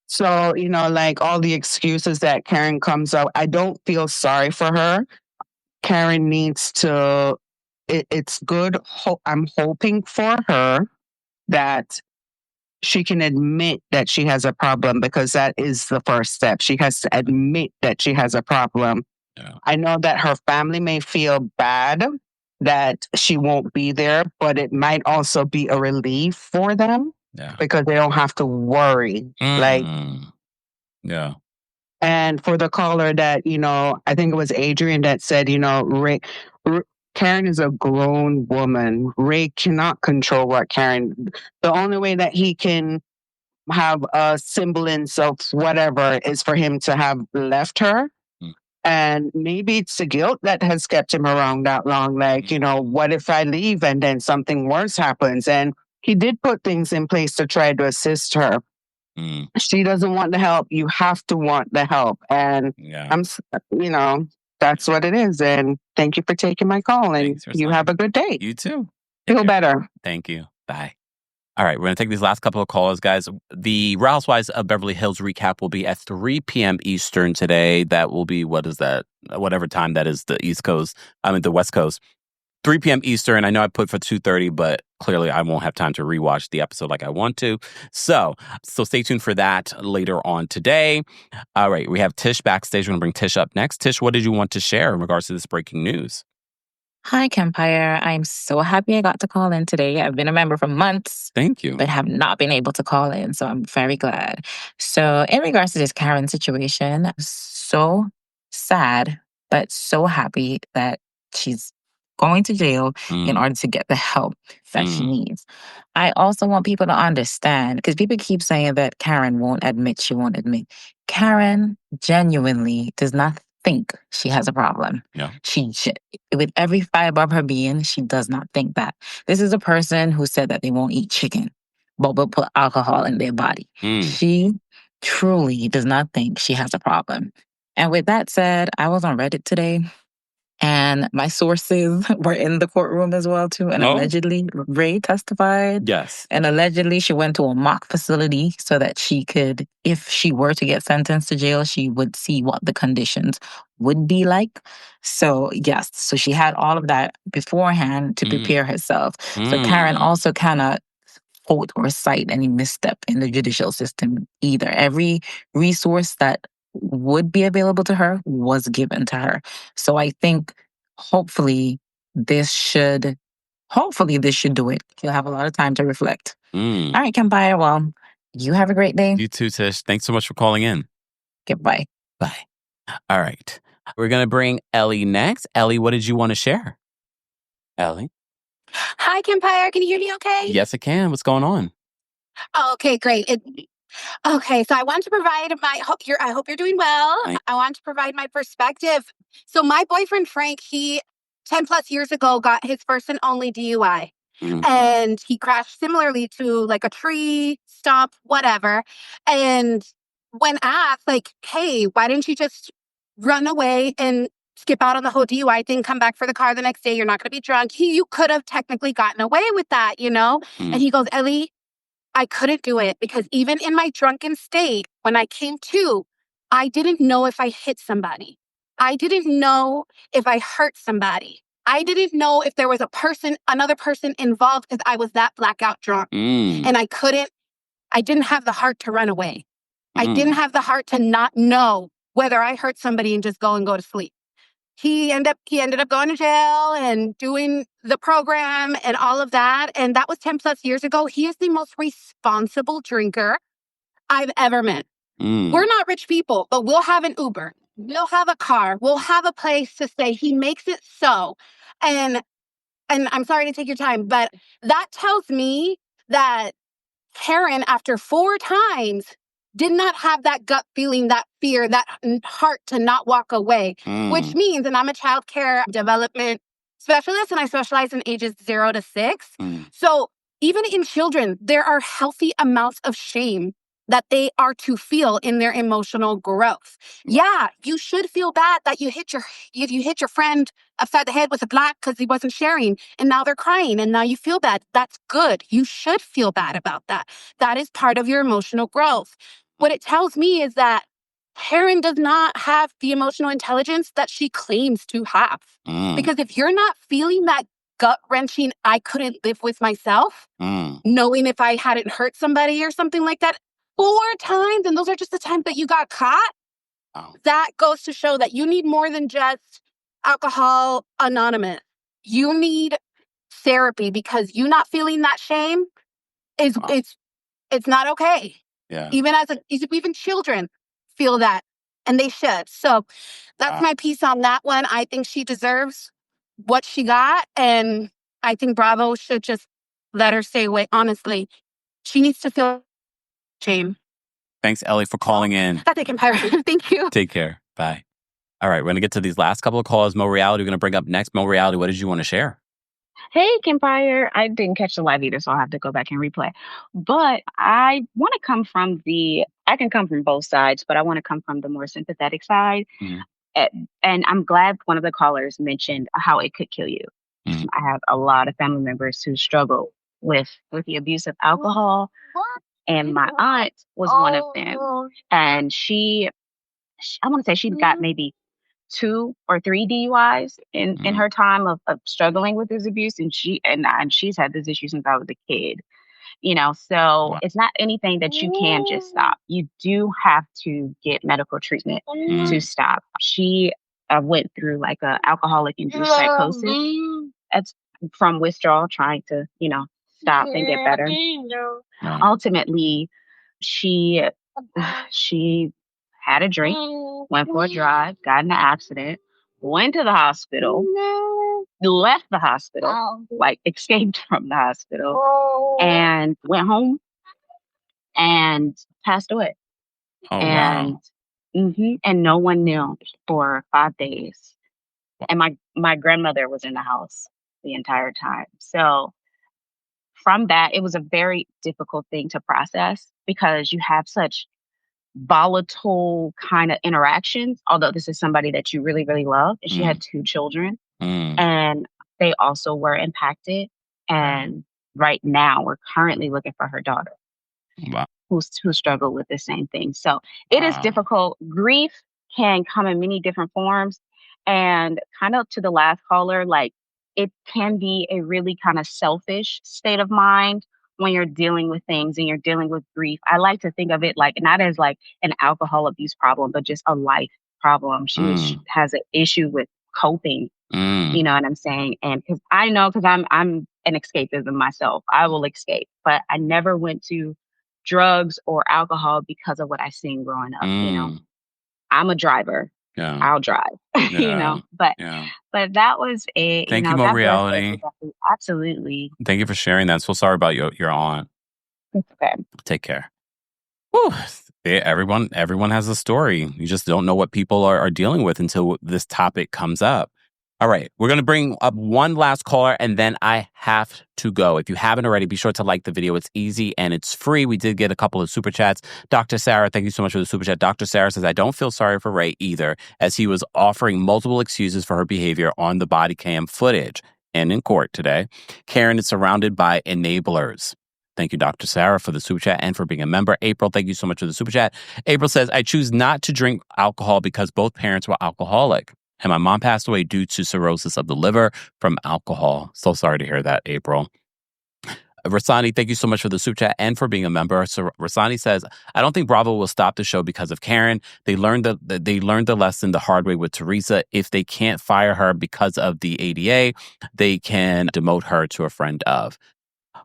So, like all the excuses that Karen comes up, I don't feel sorry for her. Karen needs to, it's good. I'm hoping for her that she can admit that she has a problem because that is the first step. She has to admit that she has a problem. Yeah. I know that her family may feel bad that she won't be there, but it might also be a relief for them because they don't have to worry. Yeah. And for the caller that, I think it was Adrian that said, Karen is a grown woman. Ray cannot control what Karen, the only way that he can have a semblance of whatever is for him to have left her And maybe it's the guilt that has kept him around that long. Like, what if I leave and then something worse happens? And he did put things in place to try to assist her. She doesn't want the help. You have to want the help. And that's what it is. And thank you for taking my call. And you have a good day. You too. Feel better. Thank you. Bye. All right, we're going to take these last couple of calls, guys. The Real Housewives of Beverly Hills recap will be at 3 p.m. Eastern today. That will be, what is that? Whatever time that is, the West Coast. 3 p.m. Eastern. I know I put for 2:30, but clearly I won't have time to rewatch the episode like I want to. So stay tuned for that later on today. All right, we have Tish backstage. We're going to bring Tish up next. Tish, what did you want to share in regards to this breaking news? Hi, Kempire. I'm so happy I got to call in today. I've been a member for months. Thank you. But have not been able to call in, so I'm very glad. So in regards to this Karen situation, so sad, but so happy that she's going to jail in order to get the help that she needs. I also want people to understand, because people keep saying that Karen won't admit, she won't admit. Karen genuinely does not think she has a problem. Yeah. With every fiber of her being, she does not think that. This is a person who said that they won't eat chicken, but will put alcohol in their body. She truly does not think she has a problem. And with that said, I was on Reddit today, and my sources were in the courtroom as well, too. And allegedly, Ray testified. Yes. And allegedly, she went to a mock facility so that she could, if she were to get sentenced to jail, she would see what the conditions would be like. So, yes. So she had all of that beforehand to prepare herself. So Karen also cannot quote or cite any misstep in the judicial system either. Every resource that would be available to her was given to her. So I think hopefully this should do it. She'll have a lot of time to reflect. All right, Kempire. Well, you have a great day. You too, Tish. Thanks so much for calling in. Goodbye. Bye. All right. We're going to bring Ellie next. Ellie, what did you want to share? Ellie? Hi, Kempire. Can you hear me okay? Yes, I can. What's going on? Oh, okay, great. Okay, so I want to provide I hope you're doing well. I want to provide my perspective. So my boyfriend, Frank, he 10 plus years ago got his first and only DUI. And he crashed similarly to like a tree, stump, whatever. And when asked, like, hey, why didn't you just run away and skip out on the whole DUI thing, come back for the car the next day, you're not going to be drunk. You could have technically gotten away with that, And he goes, Ellie, I couldn't do it because even in my drunken state, when I came to, I didn't know if I hit somebody. I didn't know if I hurt somebody. I didn't know if there was another person involved because I was that blackout drunk. And I didn't have the heart to run away. I didn't have the heart to not know whether I hurt somebody and just go to sleep. He ended up going to jail and doing the program and all of that. And that was 10 plus years ago. He is the most responsible drinker I've ever met. We're not rich people, but we'll have an Uber. We'll have a car. We'll have a place to stay. He makes it so. And I'm sorry to take your time, but that tells me that Karen, after 4 times, did not have that gut feeling, that fear, that heart to not walk away, which means, and I'm a child care development specialist, and I specialize in ages 0 to 6. So even in children, there are healthy amounts of shame that they are to feel in their emotional growth. Yeah, you should feel bad that you hit your friend upside the head with a block because he wasn't sharing, and now they're crying, and now you feel bad. That's good. You should feel bad about that. That is part of your emotional growth. What it tells me is that Karen does not have the emotional intelligence that she claims to have. Because if you're not feeling that gut-wrenching, I couldn't live with myself, knowing if I hadn't hurt somebody or something like that 4 times, and those are just the times that you got caught, that goes to show that you need more than just Alcohol Anonymous. You need therapy because you not feeling that shame is it's not okay. Yeah. Even children feel that, and they should. So that's my piece on that one. I think she deserves what she got, and I think Bravo should just let her stay away. Honestly, she needs to feel shame. Thanks, Ellie, for calling in. That's it, Kempire. Thank you. Take care. Bye. All right, we're going to get to these last couple of calls. Mo Reality, we're going to bring up next. Mo Reality, what did you want to share? Hey, Kempire. I didn't catch the live either, so I'll have to go back and replay. But I want to come from I can come from both sides, but I want to come from the more sympathetic side. And I'm glad one of the callers mentioned how it could kill you. I have a lot of family members who struggle with the abuse of alcohol, and my aunt was one of them. And I want to say she got maybe 2 or 3 DUIs in her time of struggling with this abuse, and she's had this issue since I was a kid. So it's not anything that you can just stop. You do have to get medical treatment to stop. She went through like a alcoholic induced psychosis. That's from withdrawal, trying to stop and get better. Ultimately, she had a drink, went for a drive, got in an accident, went to the hospital, left the hospital, like escaped from the hospital, and went home and passed away. Oh, and wow. And no one knew for 5 days. And my grandmother was in the house the entire time. So from that, it was a very difficult thing to process because you have such volatile kind of interactions, although this is somebody that you really, really love. And she had 2 children and they also were impacted. And right now we're currently looking for her daughter who struggled with the same thing. So it is difficult. Grief can come in many different forms. And kind of to the last caller, like it can be a really kind of selfish state of mind when you're dealing with things and you're dealing with grief. I like to think of it like not as like an alcohol abuse problem, but just a life problem. She has an issue with coping. You know what I'm saying? And because I'm an escapism myself. I will escape, but I never went to drugs or alcohol because of what I seen growing up. I'm a driver. Yeah. I'll drive. But that was it. Thank you, Mo Reality. Absolutely. Thank you for sharing that. So sorry about your aunt. Okay. Take care. Whew. Everyone has a story. You just don't know what people are dealing with until this topic comes up. All right, we're going to bring up one last caller, and then I have to go. If you haven't already, be sure to like the video. It's easy, and it's free. We did get a couple of super chats. Dr. Sarah, thank you so much for the super chat. Dr. Sarah says, I don't feel sorry for Ray either, as he was offering multiple excuses for her behavior on the body cam footage and in court today. Karen is surrounded by enablers. Thank you, Dr. Sarah, for the super chat and for being a member. April, thank you so much for the super chat. April says, I choose not to drink alcohol because both parents were alcoholic. And my mom passed away due to cirrhosis of the liver from alcohol. So sorry to hear that, April. Rasani, thank you so much for the super chat and for being a member. So Rasani says, I don't think Bravo will stop the show because of Karen. They learned the lesson the hard way with Teresa. If they can't fire her because of the ADA, they can demote her to a friend of.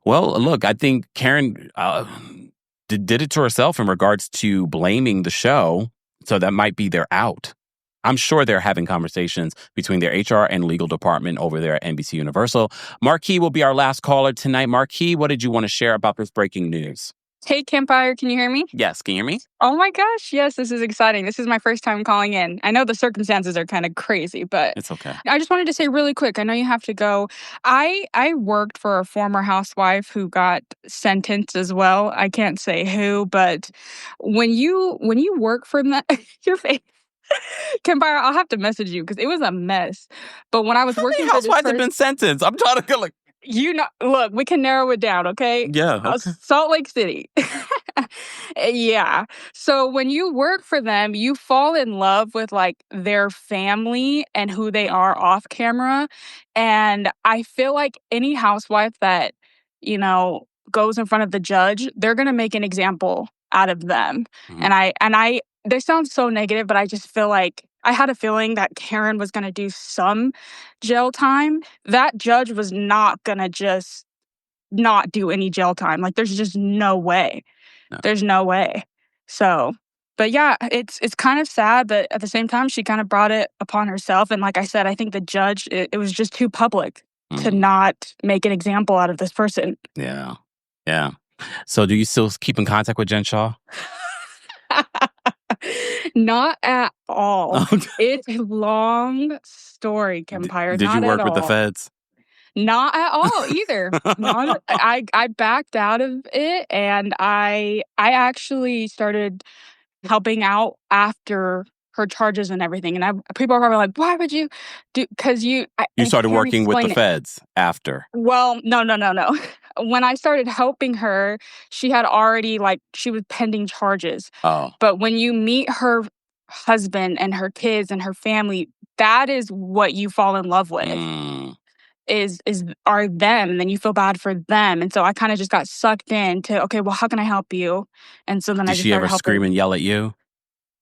Well, look, I think Karen did it to herself in regards to blaming the show. So that might be their out. I'm sure they're having conversations between their HR and legal department over there at NBC Universal. Marquis will be our last caller tonight. Marquis, what did you want to share about this breaking news? Hey, Kempire, can you hear me? Yes, can you hear me? Oh my gosh, yes, this is exciting. This is my first time calling in. I know the circumstances are kind of crazy, but it's okay. I just wanted to say really quick, I know you have to go. I worked for a former housewife who got sentenced as well. I can't say who, but when you work for that, your face. Kempire, I'll have to message you because it was a mess. But when I was working for this housewives have been sentenced. I'm trying to go like... look, we can narrow it down, okay? Yeah, okay. Salt Lake City. Yeah. So when you work for them, you fall in love with like their family and who they are off camera. And I feel like any housewife that, goes in front of the judge, they're going to make an example out of them. And I this sounds so negative, but I just feel like I had a feeling that Karen was going to do some jail time. That judge was not going to just not do any jail time. Like, there's just no way. No. There's no way. So, but yeah, it's kind of sad, but at the same time, she kind of brought it upon herself. And like I said, I think the judge, it was just too public to not make an example out of this person. Yeah. Yeah. So do you still keep in contact with Jen Shaw? Not at all. Okay. It's a long story, Kempire. Did you Not work at with the all. feds? Not at all either. I backed out of it, and I actually started helping out after her charges and everything. And people are probably like, "Why would you do?" Because You and started can't working with the explain it. feds after. Well, no. When I started helping her, she had already she was pending charges. Oh. But when you meet her husband and her kids and her family, that is what you fall in love with. Are them, and then you feel bad for them. And so I kind of just got sucked into, okay, well, how can I help you? And so then I Did just she started ever helping. scream and yell at you?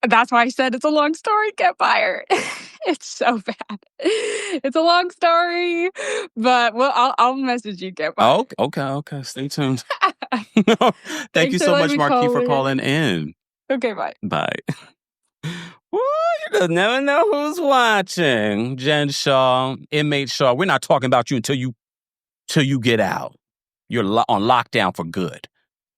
That's why I said it's a long story, Kempire. It's so bad. It's a long story, but I'll message you, Kempire. Oh, okay. Stay tuned. Thank you so much, Marquis, for calling in. Okay, bye. Bye. Woo, you just never know who's watching. Jen Shaw, inmate Shaw, we're not talking about you until you get out. You're on lockdown for good.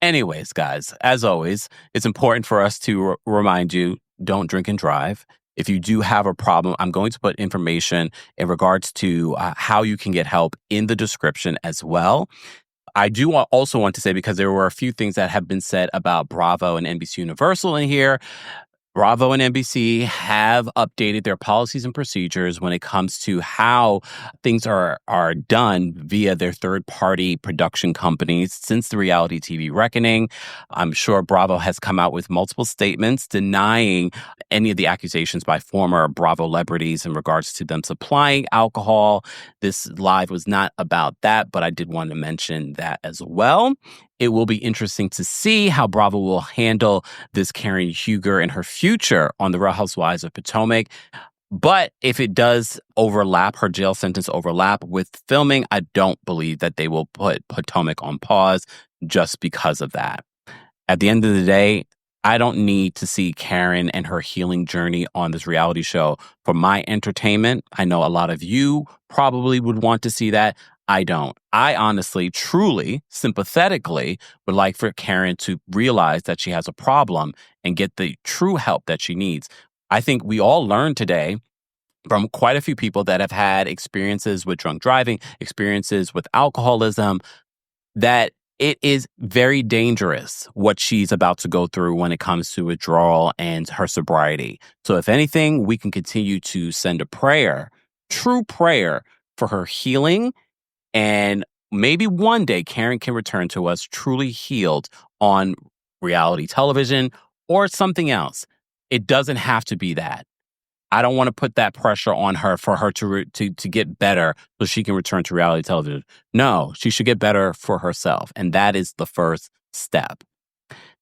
Anyways, guys, as always, it's important for us to remind you, don't drink and drive. If you do have a problem, I'm going to put information in regards to how you can get help in the description as well. I do also want to say, because there were a few things that have been said about Bravo and NBC Universal in here, Bravo and NBC have updated their policies and procedures when it comes to how things are done via their third-party production companies since the reality TV reckoning. I'm sure Bravo has come out with multiple statements denying any of the accusations by former Bravo celebrities in regards to them supplying alcohol. This live was not about that, but I did want to mention that as well. It will be interesting to see how Bravo will handle this Karen Huger and her future on the Real Housewives of Potomac. But if it does overlap, her jail sentence overlap with filming, I don't believe that they will put Potomac on pause just because of that. At the end of the day, I don't need to see Karen and her healing journey on this reality show for my entertainment. I know a lot of you probably would want to see that. I don't. I honestly, truly, sympathetically would like for Karen to realize that she has a problem and get the true help that she needs. I think we all learned today from quite a few people that have had experiences with drunk driving, experiences with alcoholism, that it is very dangerous what she's about to go through when it comes to withdrawal and her sobriety. So if anything, we can continue to send a prayer, true prayer, for her healing. And maybe one day Karen can return to us truly healed on reality television or something else. It doesn't have to be that. I don't want to put that pressure on her for her to get better so she can return to reality television. No, she should get better for herself. And that is the first step.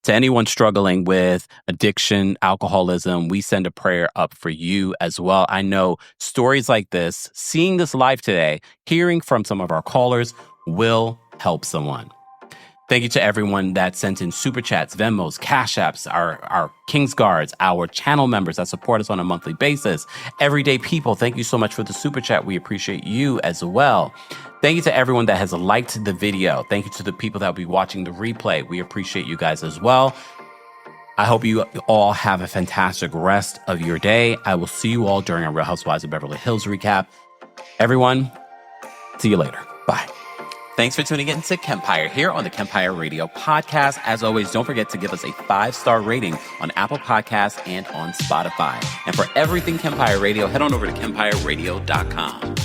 To anyone struggling with addiction, alcoholism, we send a prayer up for you as well. I know stories like this, seeing this live today, hearing from some of our callers will help someone. Thank you to everyone that sent in super chats, Venmos, Cash Apps, our King's Guards, our channel members that support us on a monthly basis. Everyday people, thank you so much for the super chat. We appreciate you as well. Thank you to everyone that has liked the video. Thank you to the people that will be watching the replay. We appreciate you guys as well. I hope you all have a fantastic rest of your day. I will see you all during our Real Housewives of Beverly Hills recap. Everyone, see you later. Bye. Thanks for tuning in to Kempire here on the Kempire Radio podcast. As always, don't forget to give us a 5-star rating on Apple Podcasts and on Spotify. And for everything Kempire Radio, head on over to KempireRadio.com.